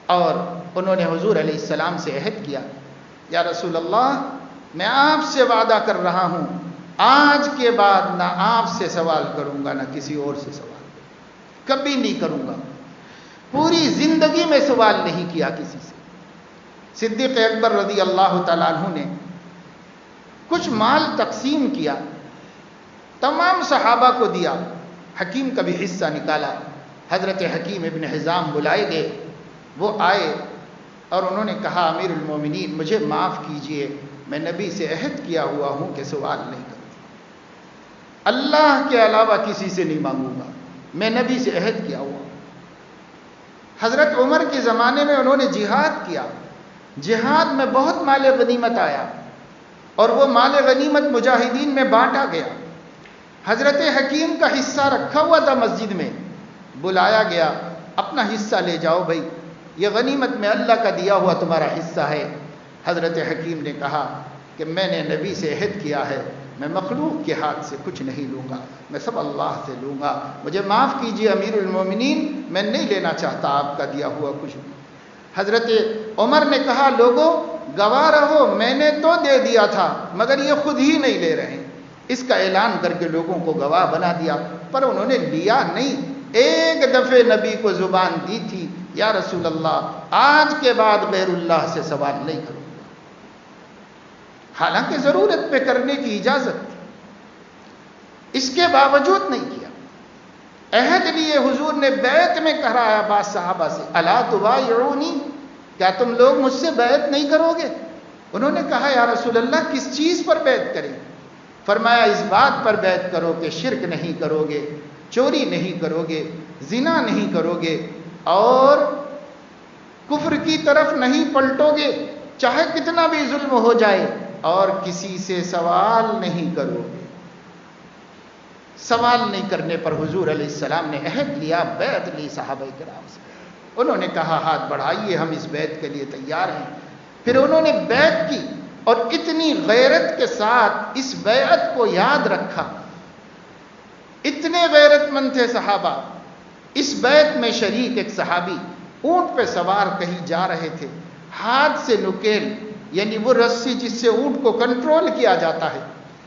اور انہوں نے حضور علیہ السلام سے عہد کیا، یا رسول اللہ میں آپ سے وعدہ کر رہا ہوں آج کے بعد نہ آپ سے سوال کروں گا نہ کسی اور سے سوال، کبھی نہیں کروں گا، پوری زندگی میں سوال نہیں کیا کسی سے۔ صدیق اکبر رضی اللہ تعالیٰ عنہ نے کچھ مال تقسیم کیا، تمام صحابہ کو دیا، حکیم کا بھی حصہ نکالا، حضرت حکیم ابن حزام بلائے گئے، وہ آئے اور انہوں نے کہا امیر المومنین مجھے معاف کیجئے، میں نبی سے عہد کیا ہوا ہوں کہ سوال نہیں کروں، اللہ کے علاوہ کسی سے نہیں مانگوں گا، میں نبی سے عہد کیا ہوا۔ حضرت عمر کے زمانے میں انہوں نے جہاد کیا، جہاد میں بہت مال غنیمت آیا اور وہ مال غنیمت مجاہدین میں بانٹا گیا، حضرت حکیم کا حصہ رکھا ہوا تھا مسجد میں، بلایا گیا اپنا حصہ لے جاؤ بھائی، یہ غنیمت میں اللہ کا دیا ہوا تمہارا حصہ ہے۔ حضرت حکیم نے کہا کہ میں نے نبی سے عہد کیا ہے میں مخلوق کے ہاتھ سے کچھ نہیں لوں گا، میں سب اللہ سے لوں گا، مجھے معاف کیجیے امیر المومنین، میں نہیں لینا چاہتا آپ کا دیا ہوا کچھ بھی۔ حضرت عمر نے کہا لوگوں گواہ رہو، میں نے تو دے دیا تھا مگر یہ خود ہی نہیں لے رہے، اس کا اعلان کر کے لوگوں کو گواہ بنا دیا، پر انہوں نے لیا نہیں۔ ایک دفعہ نبی کو زبان دی تھی یا رسول اللہ آج کے بعد غیر اللہ سے سوال نہیں کروں گا، حالانکہ ضرورت پہ کرنے کی اجازت تھی، اس کے باوجود نہیں کیا۔ عہد لیے حضور نے بیعت میں کرایا بعض صحابہ سے، الا تبایعونی، کیا تم لوگ مجھ سے بیعت نہیں کرو گے؟ انہوں نے کہا یا رسول اللہ کس چیز پر بیعت کریں؟ فرمایا اس بات پر بیعت کرو کہ شرک نہیں کرو گے، چوری نہیں کرو گے، زنا نہیں کرو گے اور کفر کی طرف نہیں پلٹو گے چاہے کتنا بھی ظلم ہو جائے، اور کسی سے سوال نہیں کرو گے۔ سوال نہیں کرنے پر حضور علیہ السلام نے عہد لیا، بیعت لی صحابہ کرام سے، انہوں نے کہا ہاتھ بڑھائیے ہم اس بیعت کے لیے تیار ہیں۔ پھر انہوں نے بیعت کی اور اتنی غیرت کے ساتھ اس بیعت کو یاد رکھا، اتنے غیرت مند تھے صحابہ۔ اس بیعت میں شریک ایک صحابی اونٹ پہ سوار کہیں جا رہے تھے، ہاتھ سے نکیل یعنی وہ رسی جس سے اونٹ کو کنٹرول کیا جاتا ہے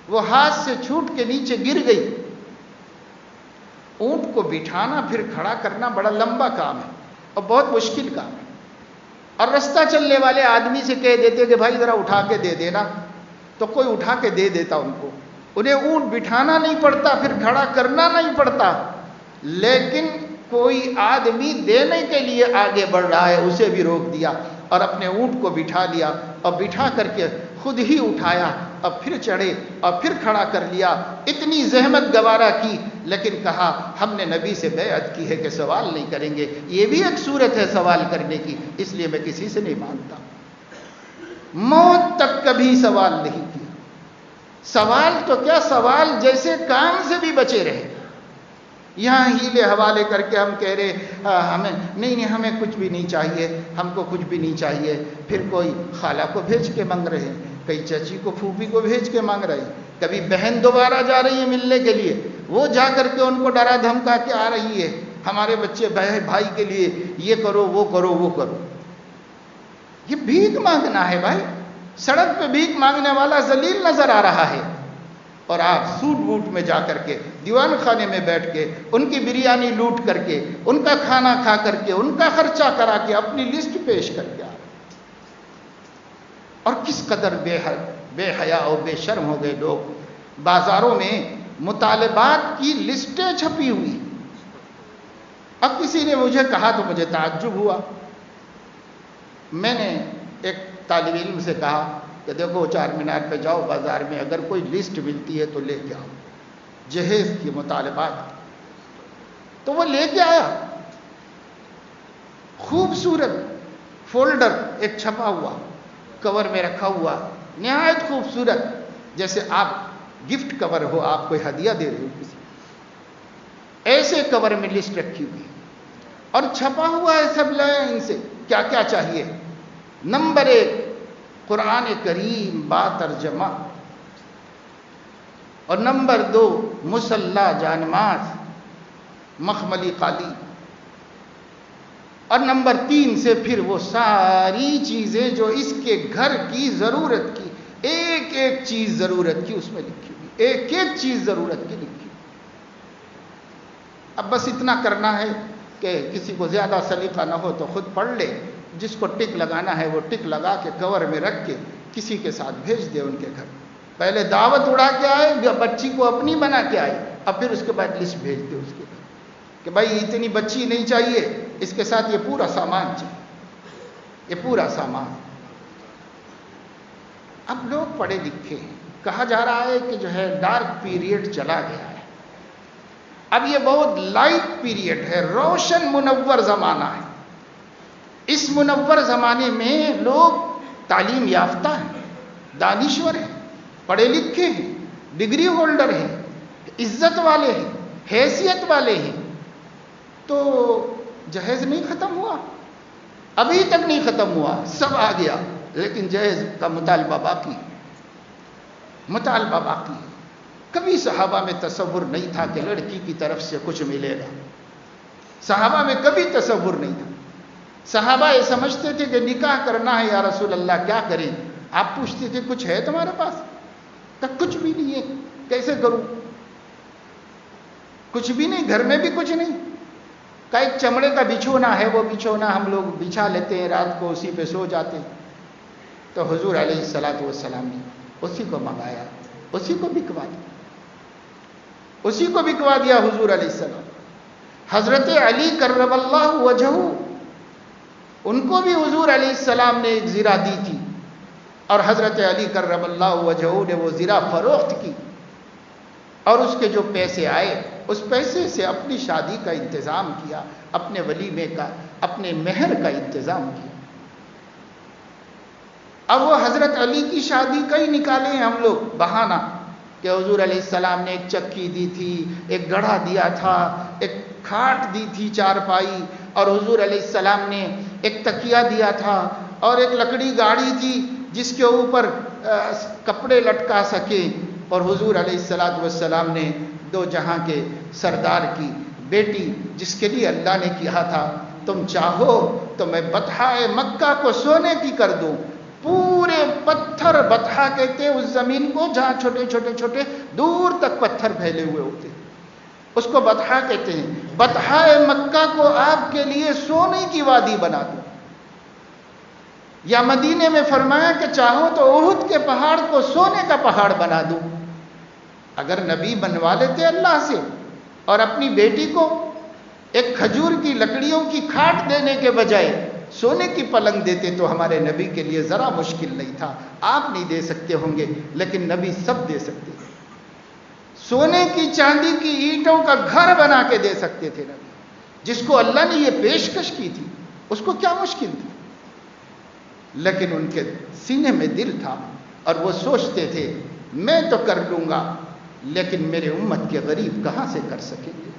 وہ ہاتھ سے چھوٹ کے نیچے گر گئی۔ اونٹ کو بٹھانا پھر کھڑا کرنا بڑا لمبا کام ہے اور بہت مشکل کام ہے، اور رستہ چلنے والے آدمی سے کہہ دیتے کہ بھائی ذرا اٹھا کے دے دینا، تو کوئی اٹھا کے دے دیتا ان کو، انہیں اونٹ بٹھانا نہیں پڑتا پھر کھڑا کرنا نہیں پڑتا، لیکن کوئی آدمی دینے کے لیے آگے بڑھ رہا ہے اسے بھی روک دیا اور اپنے اونٹ کو بٹھا لیا اور بٹھا کر کے خود ہی اٹھایا اور پھر چڑھے اور پھر کھڑا کر لیا۔ اتنی زحمت گوارا کی لیکن کہا ہم نے نبی سے بیعت کی ہے کہ سوال نہیں کریں گے، یہ بھی ایک صورت ہے سوال کرنے کی، اس لیے میں کسی سے نہیں مانگتا۔ موت تک کبھی سوال نہیں کیا، سوال تو کیا، سوال جیسے کام سے بھی بچے رہے۔ یہاں ہیلے حوالے کر کے ہم کہہ رہے ہمیں نہیں ہمیں کچھ بھی نہیں چاہیے، ہم کو کچھ بھی نہیں چاہیے، پھر کوئی خالہ کو بھیج کے مانگ رہے ہیں، کئی چچی کو پھوپھی کو بھیج کے مانگ رہے ہیں، کبھی بہن دوبارہ جا رہی ہے ملنے کے لیے، وہ جا کر کے ان کو ڈرا دھمکا کے آ رہی ہے ہمارے بچے بھائی کے لیے یہ کرو وہ کرو وہ کرو۔ یہ بھیک مانگنا ہے بھائی، سڑک پہ بھیک مانگنے والا ذلیل نظر آ رہا ہے، اور آپ سوٹ بوٹ میں جا کر کے دیوان خانے میں بیٹھ کے ان کی بریانی لوٹ کر کے ان کا کھانا کھا کر کے ان کا خرچہ کرا کے اپنی لسٹ پیش کر کے آ رہے، اور کس قدر بے حیا اور بے شرم ہو گئے لوگ۔ بازاروں میں مطالبات کی لسٹیں چھپی ہوئی، اب کسی نے مجھے کہا تو مجھے تعجب ہوا. میں نے ایک طالب علم سے کہا کہ دیکھو چار مینار پہ جاؤ بازار میں, اگر کوئی لسٹ ملتی ہے تو لے کے آؤ جہیز کی مطالبات. تو وہ لے کے آیا, خوبصورت فولڈر ایک چھپا ہوا کور میں رکھا ہوا, نہایت خوبصورت, جیسے آپ گفٹ کور ہو, آپ کوئی ہدیہ دے رہے ہو کسی, ایسے کور میں لسٹ رکھی ہوئی اور چھپا ہوا ہے سب لائن سے کیا کیا چاہیے. نمبر 1 قرآن کریم با ترجمہ, اور نمبر 2 مصلی جانماز مخملی قالی, اور نمبر 3 سے پھر وہ ساری چیزیں جو اس کے گھر کی ضرورت کی, ایک ایک چیز ضرورت کی اس میں لکھی ہوئی, ایک ایک چیز ضرورت کی لکھی. اب بس اتنا کرنا ہے کہ کسی کو زیادہ سلیقہ نہ ہو تو خود پڑھ لے, جس کو ٹک لگانا ہے وہ ٹک لگا کے کور میں رکھ کے کسی کے ساتھ بھیج دے ان کے گھر. پہلے دعوت اڑا کے آئے, بچی کو اپنی بنا کے آئے, اب پھر اس کے بعد لسٹ بھیج دے اس کے گھر کہ بھائی اتنی بچی نہیں چاہیے, اس کے ساتھ یہ پورا سامان چاہیے, یہ پورا سامان. اب لوگ پڑھے لکھے ہیں, کہا جا رہا ہے کہ جو ہے ڈارک پیریڈ چلا گیا ہے, اب یہ بہت لائٹ پیریڈ ہے, روشن منور زمانہ ہے. اس منور زمانے میں لوگ تعلیم یافتہ ہیں, دانشور ہیں, پڑھے لکھے ہیں, ڈگری ہولڈر ہیں, عزت والے ہیں, حیثیت والے ہیں. تو جہیز نہیں ختم ہوا, ابھی تک نہیں ختم ہوا, سب آ گیا, لیکن جہیز کا مطالبہ باقی, مطالبہ باقی. کبھی صحابہ میں تصور نہیں تھا کہ لڑکی کی طرف سے کچھ ملے گا, صحابہ میں کبھی تصور نہیں تھا. صحابہ یہ سمجھتے تھے کہ نکاح کرنا ہے یا رسول اللہ کیا کریں. آپ پوچھتے تھے کچھ ہے تمہارے پاس, کہ کچھ بھی نہیں ہے, کیسے کروں, کچھ بھی نہیں, گھر میں بھی کچھ نہیں. کہ ایک چمڑے کا بچھونا ہے, وہ بچھونا ہم لوگ بچھا لیتے ہیں رات کو, اسی پہ سو جاتے ہیں. تو حضور علیہ الصلوۃ والسلام نے اسی کو منگایا, اسی کو بکوا دیا, اسی کو بکوا دیا حضور علیہ السلام. حضرت علی کرم اللہ وجہہ, ان کو بھی حضور علیہ السلام نے ایک زرہ دی تھی, اور حضرت علی کرم اللہ وجہہ نے وہ زرہ فروخت کی, اور اس کے جو پیسے آئے اس پیسے سے اپنی شادی کا انتظام کیا, اپنے ولیمے کا, اپنے مہر کا انتظام کیا. اب وہ حضرت علی کی شادی کا ہی نکالے ہیں ہم لوگ بہانہ, کہ حضور علیہ السلام نے ایک چکی دی تھی, ایک گڑھا دیا تھا, ایک کھاٹ دی تھی چارپائی, اور حضور علیہ السلام نے ایک تکیہ دیا تھا, اور ایک لکڑی گاڑی تھی جس کے اوپر کپڑے لٹکا سکے. اور حضور علیہ السلام نے دو جہاں کے سردار کی بیٹی, جس کے لیے اللہ نے کہا تھا تم چاہو تو میں بطحہ مکہ کو سونے کی کر دوں. پورے پتھر, بطحہ کہتے ہیں اس زمین کو جہاں چھوٹے چھوٹے چھوٹے دور تک پتھر پھیلے ہوئے ہوتے, اس کو بطحہ کہتے ہیں. بطحہ مکہ کو آپ کے لیے سونے کی وادی بنا دوں. یا مدینے میں فرمایا کہ چاہو تو احد کے پہاڑ کو سونے کا پہاڑ بنا دوں. اگر نبی بنوا لیتے اللہ سے اور اپنی بیٹی کو ایک کھجور کی لکڑیوں کی کھاٹ دینے کے بجائے سونے کی پلنگ دیتے تو ہمارے نبی کے لیے ذرا مشکل نہیں تھا. آپ نہیں دے سکتے ہوں گے, لیکن نبی سب دے سکتے تھے. سونے کی چاندی کی اینٹوں کا گھر بنا کے دے سکتے تھے نبی. جس کو اللہ نے یہ پیشکش کی تھی اس کو کیا مشکل تھی. لیکن ان کے سینے میں دل تھا, اور وہ سوچتے تھے میں تو کر لوں گا, لیکن میرے امت کے غریب کہاں سے کر سکیں گے,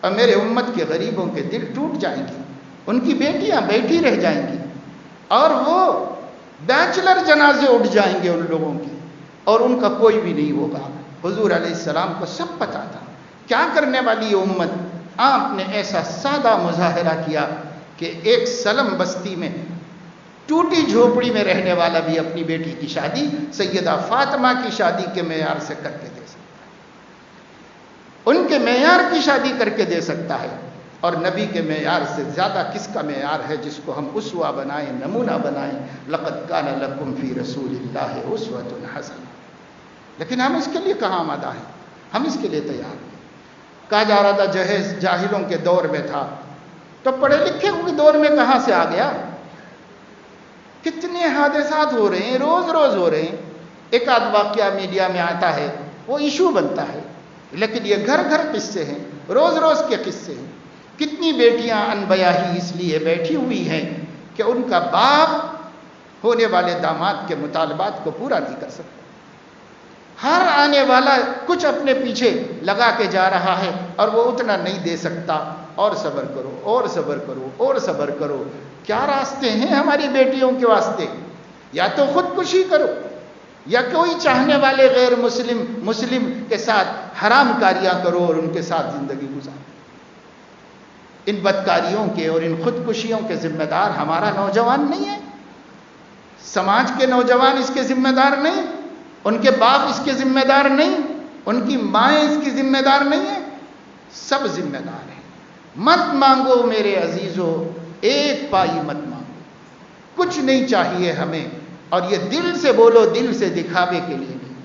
اور میرے امت کے غریبوں کے دل ٹوٹ جائیں گے, ان کی بیٹیاں بیٹھی رہ جائیں گی, اور وہ بیچلر جنازے اٹھ جائیں گے ان لوگوں کی, اور ان کا کوئی بھی نہیں ہوگا. حضور علیہ السلام کو سب پتا تھا کیا کرنے والی یہ امت. آپ نے ایسا سادہ مظاہرہ کیا کہ ایک سلم بستی میں ٹوٹی جھوپڑی میں رہنے والا بھی اپنی بیٹی کی شادی سیدہ فاطمہ کی شادی کے معیار سے کر کے دے سکتا ہے, ان کے معیار کی شادی کر کے دے سکتا ہے. اور نبی کے معیار سے زیادہ کس کا معیار ہے جس کو ہم اسوہ بنائیں, نمونہ بنائیں. لقد کان لکم فی رسول اللہ اسوۃ حسنہ. لیکن ہم اس کے لیے کہاں آمادہ ہیں, ہم اس کے لیے تیار ہیں. کہا جا رہا تھا جہیز جاہلوں کے دور میں تھا, تو پڑھے لکھے کے دور میں کہاں سے آ گیا؟ کتنے حادثات ہو رہے ہیں، روز روز ہو رہے ہیں. ایک آدھ واقعہ میڈیا میں آتا ہے، وہ ایشو بنتا ہے، لیکن یہ گھر گھر قصے ہیں، روز روز کے قصے ہیں. کتنی بیٹیاں انبیاہی اس لیے بیٹھی ہوئی ہیں کہ ان کا باپ ہونے والے داماد کے مطالبات کو پورا نہیں کر سکتا. ہر آنے والا کچھ اپنے پیچھے لگا کے جا رہا ہے اور وہ اتنا نہیں دے سکتا. اور صبر کرو، اور صبر کرو، اور صبر کرو. کیا راستے ہیں ہماری بیٹیوں کے واسطے؟ یا تو خودکشی کرو، یا کوئی چاہنے والے غیر مسلم کے ساتھ حرام کاریاں کرو اور ان کے ساتھ زندگی گزارو. ان بدکاریوں کے اور ان خودکشیوں کے ذمہ دار ہمارا نوجوان نہیں ہے، سماج کے نوجوان اس کے ذمہ دار نہیں، ان کے باپ اس کے ذمہ دار نہیں، ان کی مائیں اس کی ذمہ دار نہیں ہیں. سب ذمہ دار ہیں. مت مانگو میرے عزیزو، ایک پائی مت مانگو. کچھ نہیں چاہیے ہمیں، اور یہ دل سے بولو، دل سے دکھاوے کے لیے نہیں.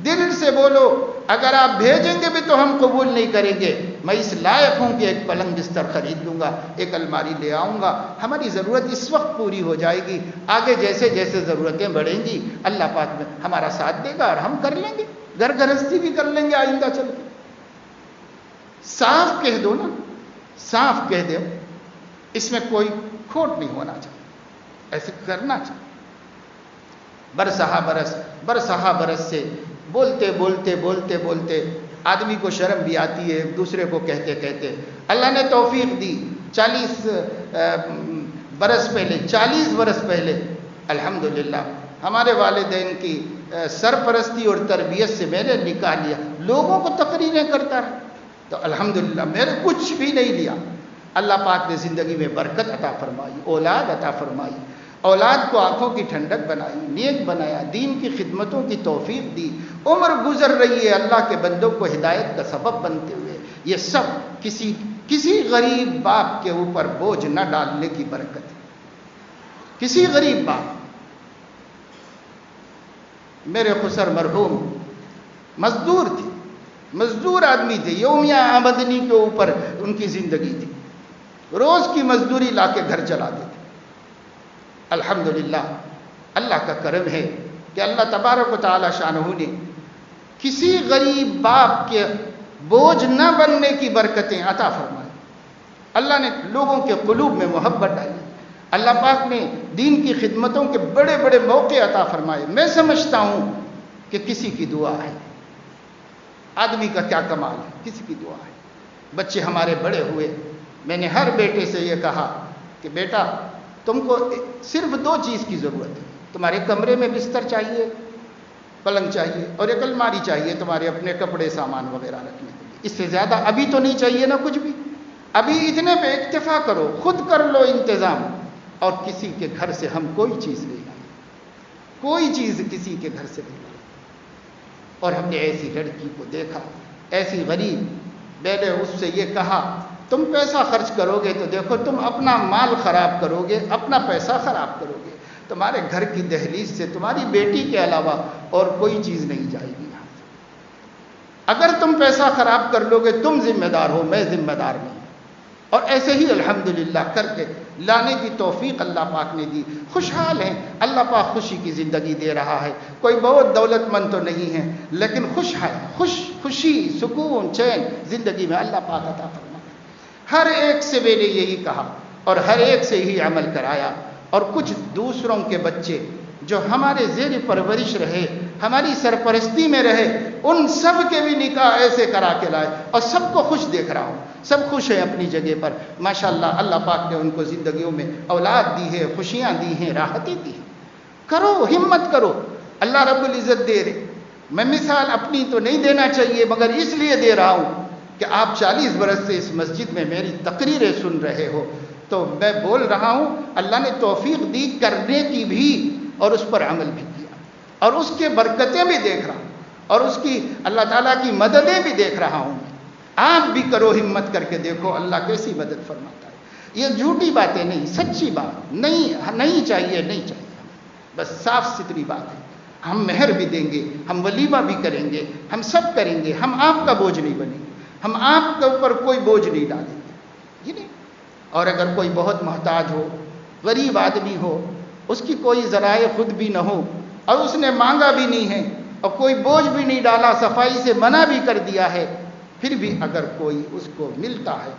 دل سے بولو، اگر آپ بھیجیں گے بھی تو ہم قبول نہیں کریں گے. میں اس لائق ہوں کہ ایک پلنگ بستر خرید لوں گا، ایک الماری لے آؤں گا. ہماری ضرورت اس وقت پوری ہو جائے گی. آگے جیسے جیسے ضرورتیں بڑھیں گی اللہ پاک میں ہمارا ساتھ دے گا اور ہم کر لیں گے. گھر گرہستی بھی کر لیں گے آئندہ چل کے. صاف کہہ دو نا، صاف کہہ دو، اس میں کوئی کھوٹ نہیں ہونا چاہیے، ایسے کرنا چاہیے. برسہا برس سے بولتے بولتے بولتے بولتے آدمی کو شرم بھی آتی ہے ایک دوسرے کو کہتے کہتے. اللہ نے توفیق دی 40 برس پہلے الحمدللہ ہمارے والدین کی سرپرستی اور تربیت سے میں نے نکاح لیا. لوگوں کو تقریریں کرتا رہا تو الحمدللہ میں نے کچھ بھی نہیں لیا. اللہ پاک نے زندگی میں برکت عطا فرمائی، اولاد عطا فرمائی، اولاد کو آنکھوں کی ٹھنڈک بنائی، نیک بنایا، دین کی خدمتوں کی توفیق دی. عمر گزر رہی ہے اللہ کے بندوں کو ہدایت کا سبب بنتے ہوئے. یہ سب کسی غریب باپ کے اوپر بوجھ نہ ڈالنے کی برکت ہے. کسی غریب باپ. میرے خسر مرحوم مزدور تھے، مزدور آدمی تھے، یومیہ آمدنی کے اوپر ان کی زندگی تھی. روز کی مزدوری لا کے گھر چلاتے تھے. الحمدللہ اللہ کا کرم ہے کہ اللہ تبارک و تعالی شانہ نے کسی غریب باپ کے بوجھ نہ بننے کی برکتیں عطا فرمائی. اللہ نے لوگوں کے قلوب میں محبت ڈالی. اللہ پاک نے دین کی خدمتوں کے بڑے بڑے موقع عطا فرمائے. میں سمجھتا ہوں کہ کسی کی دعا ہے. آدمی کا کیا کمال ہے، کسی کی دعا ہے. بچے ہمارے بڑے ہوئے، میں نے ہر بیٹے سے یہ کہا کہ بیٹا تم کو صرف 2 چیز کی ضرورت ہے. تمہارے کمرے میں بستر چاہیے، پلنگ چاہیے، اور ایک الماری چاہیے تمہارے اپنے کپڑے سامان وغیرہ رکھنے کے لیے. اس سے زیادہ ابھی تو نہیں چاہیے نا کچھ بھی. ابھی اتنے پہ اکتفا کرو، خود کر لو انتظام. اور کسی کے گھر سے ہم کوئی چیز نہیں لائیں، کوئی چیز کسی کے گھر سے نہیں لائیں. اور ہم نے ایسی لڑکی کو دیکھا، ایسی غریب. میں نے اس سے یہ کہا تم پیسہ خرچ کرو گے تو دیکھو تم اپنا مال خراب کرو گے، اپنا پیسہ خراب کرو گے. تمہارے گھر کی دہلیز سے تمہاری بیٹی کے علاوہ اور کوئی چیز نہیں جائے گی یہاں سے. اگر تم پیسہ خراب کر لو گے تم ذمہ دار ہو، میں ذمہ دار نہیں. اور ایسے ہی الحمدللہ کر کے لانے کی توفیق اللہ پاک نے دی. خوشحال ہیں، اللہ پاک خوشی کی زندگی دے رہا ہے. کوئی بہت دولت مند تو نہیں ہے لیکن خوشی، سکون، چین زندگی میں اللہ پاک عطا فرمائے. ہر ایک سے میں نے یہی کہا اور ہر ایک سے ہی عمل کرایا. اور کچھ دوسروں کے بچے جو ہمارے زیر پرورش رہے، ہماری سرپرستی میں رہے، ان سب کے بھی نکاح ایسے کرا کے لائے اور سب کو خوش دیکھ رہا ہوں. سب خوش ہیں اپنی جگہ پر ماشاءاللہ. اللہ پاک نے ان کو زندگیوں میں اولاد دی ہے، خوشیاں دی ہیں، راحتیں دی ہیں. کرو، ہمت کرو، اللہ رب العزت دے رہے. میں مثال اپنی تو نہیں دینا چاہیے مگر اس لیے دے رہا ہوں کہ آپ 40 برس سے اس مسجد میں میری تقریریں سن رہے ہو تو میں بول رہا ہوں اللہ نے توفیق دی کرنے کی بھی اور اس پر عمل بھی کیا اور اس کے برکتیں بھی دیکھ رہا ہوں اور اس کی اللہ تعالیٰ کی مددیں بھی دیکھ رہا ہوں. آپ بھی کرو، ہمت کر کے دیکھو اللہ کیسی مدد فرماتا ہے. یہ جھوٹی باتیں نہیں، سچی بات نہیں چاہیے، نہیں چاہیے. بس صاف ستھری بات ہے. ہم مہر بھی دیں گے، ہم ولیمہ بھی کریں گے، ہم سب کریں گے. ہم آپ کا بوجھ نہیں بنیں گے، ہم آپ کے اوپر کوئی بوجھ نہیں ڈالیں گے. یہ نہیں. اور اگر کوئی بہت محتاج ہو، غریب آدمی ہو، اس کی کوئی ذرائع خود بھی نہ ہو اور اس نے مانگا بھی نہیں ہے اور کوئی بوجھ بھی نہیں ڈالا، صفائی سے منع بھی کر دیا ہے، پھر بھی اگر کوئی اس کو ملتا ہے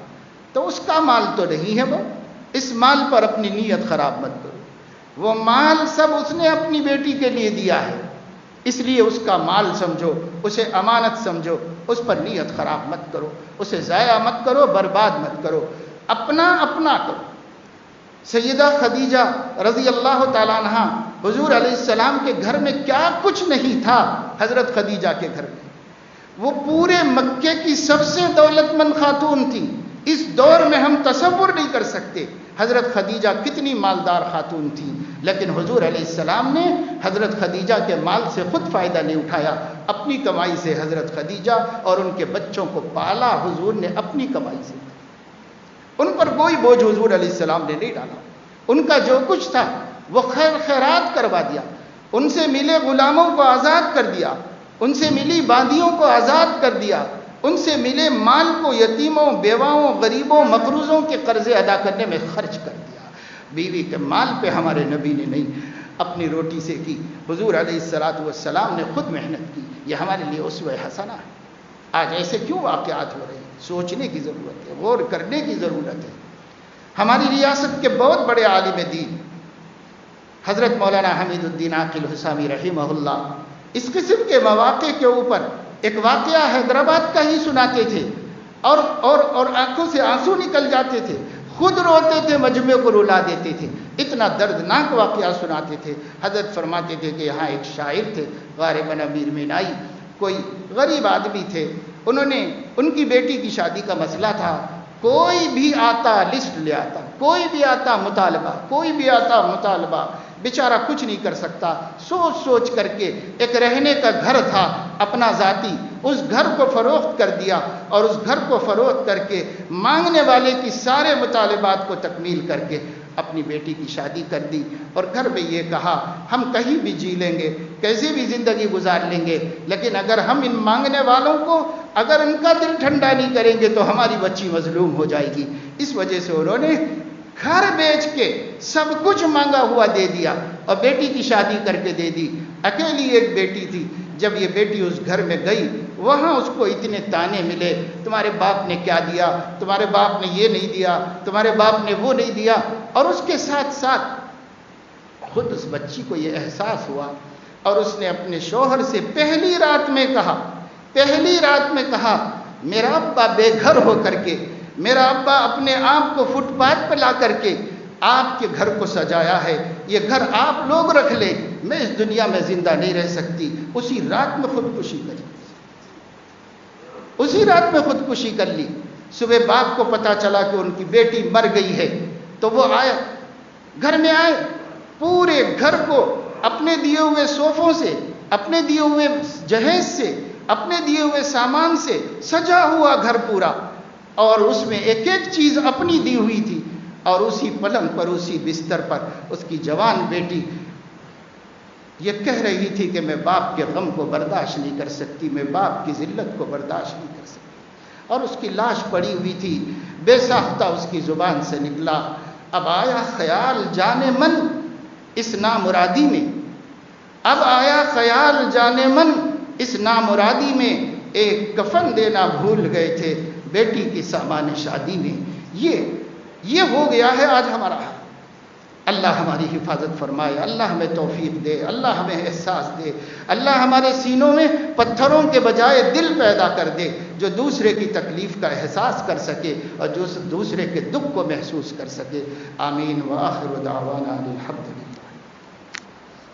تو اس کا مال تو نہیں ہے وہ، اس مال پر اپنی نیت خراب مت کرو۔ وہ مال سب اس نے اپنی بیٹی کے لیے دیا ہے، اس لیے اس کا مال سمجھو، اسے امانت سمجھو، اس پر نیت خراب مت کرو، اسے ضائع مت کرو، برباد مت کرو، اپنا اپنا کرو۔ سیدہ خدیجہ رضی اللہ تعالیٰ عنہ، حضور علیہ السلام کے گھر میں کیا کچھ نہیں تھا حضرت خدیجہ کے گھر میں، وہ پورے مکے کی سب سے دولت مند خاتون تھی۔ اس دور میں ہم تصور نہیں کر سکتے حضرت خدیجہ کتنی مالدار خاتون تھی، لیکن حضور علیہ السلام نے حضرت خدیجہ کے مال سے خود فائدہ نہیں اٹھایا، اپنی کمائی سے حضرت خدیجہ اور ان کے بچوں کو پالا حضور نے اپنی کمائی سے، ان پر کوئی بوجھ حضور علیہ السلام نے نہیں ڈالا، ان کا جو کچھ تھا وہ خیر خیرات کروا دیا، ان سے ملے غلاموں کو آزاد کر دیا، ان سے ملی باندیوں کو آزاد کر دیا، ان سے ملے مال کو یتیموں، بیواؤں، غریبوں، مقروضوں کے قرضے ادا کرنے میں خرچ کر دیا۔ بیوی کے مال پہ ہمارے نبی نے نہیں، اپنی روٹی سے کی، حضور علیہ السلام نے خود محنت کی، یہ ہمارے لیے اسوہ حسنہ ہے۔ آج ایسے کیوں واقعات ہو رہے ہیں؟ سوچنے کی ضرورت ہے، غور کرنے کی ضرورت ہے۔ ہماری ریاست کے بہت بڑے عالم دین حضرت مولانا حمید الدین عاقل حسامی رحمہ اللہ اس قسم کے مواقع کے اوپر ایک واقعہ حیدرآباد کا ہی سناتے تھے اور آنکھوں سے آنسو نکل جاتے تھے، خود روتے تھے، مجمع کو رلا دیتے تھے، اتنا دردناک واقعہ سناتے تھے۔ حضرت فرماتے تھے کہ یہاں ایک شاعر تھے غالباً امیر مینائی، کوئی غریب آدمی تھے، انہوں نے ان کی بیٹی کی شادی کا مسئلہ تھا، کوئی بھی آتا لسٹ لے آتا، کوئی بھی آتا مطالبہ، بیچارہ کچھ نہیں کر سکتا، سوچ سوچ کر کے ایک رہنے کا گھر تھا اپنا ذاتی، اس گھر کو فروخت کر دیا اور اس گھر کو فروخت کر کے مانگنے والے کی سارے مطالبات کو تکمیل کر کے اپنی بیٹی کی شادی کر دی، اور گھر میں یہ کہا ہم کہیں بھی جی لیں گے، کیسے بھی زندگی گزار لیں گے، لیکن اگر ہم ان مانگنے والوں کو اگر ان کا دل ٹھنڈا نہیں کریں گے تو ہماری بچی مظلوم ہو جائے گی۔ اس وجہ سے انہوں نے گھر بیچ کے سب کچھ مانگا ہوا دے دیا اور بیٹی کی شادی کر کے دے دی۔ اکیلی ایک بیٹی تھی، جب یہ بیٹی اس گھر میں گئی وہاں اس کو اتنے تانے ملے، تمہارے باپ نے کیا دیا، تمہارے باپ نے یہ نہیں دیا، تمہارے باپ نے وہ نہیں دیا، اور اس کے ساتھ ساتھ خود اس بچی کو یہ احساس ہوا اور اس نے اپنے شوہر سے پہلی رات میں کہا میرا ابا بے گھر ہو کر کے، میرا ابا اپنے آپ کو فٹ پاتھ پہ لا کر کے آپ کے گھر کو سجایا ہے، یہ گھر آپ لوگ رکھ لیں، میں اس دنیا میں زندہ نہیں رہ سکتی۔ اسی رات میں خودکشی کر لی۔ صبح باپ کو پتا چلا کہ ان کی بیٹی مر گئی ہے تو وہ آئے، گھر میں آئے، پورے گھر کو اپنے دیے ہوئے صوفوں سے، اپنے دیے ہوئے جہیز سے، اپنے دیے ہوئے سامان سے سجا ہوا گھر پورا، اور اس میں ایک ایک چیز اپنی دی ہوئی تھی، اور اسی پلنگ پر، اسی بستر پر اس کی جوان بیٹی یہ کہہ رہی تھی کہ میں باپ کے غم کو برداشت نہیں کر سکتی، میں باپ کی ذلت کو برداشت نہیں کر سکتی، اور اس کی لاش پڑی ہوئی تھی۔ بے ساختہ اس کی زبان سے نکلا، اب آیا خیال جانے من اس نامرادی میں، اب آیا خیال جانے من اس نامرادی میں، ایک کفن دینا بھول گئے تھے بیٹی کی سامان شادی میں۔ یہ ہو گیا ہے آج ہمارا حال۔ اللہ ہماری حفاظت فرمائے، اللہ ہمیں توفیق دے، اللہ ہمیں احساس دے، اللہ ہمارے سینوں میں پتھروں کے بجائے دل پیدا کر دے جو دوسرے کی تکلیف کا احساس کر سکے اور جو دوسرے کے دکھ کو محسوس کر سکے۔ آمین وآخر دعوانا الحمدللہ۔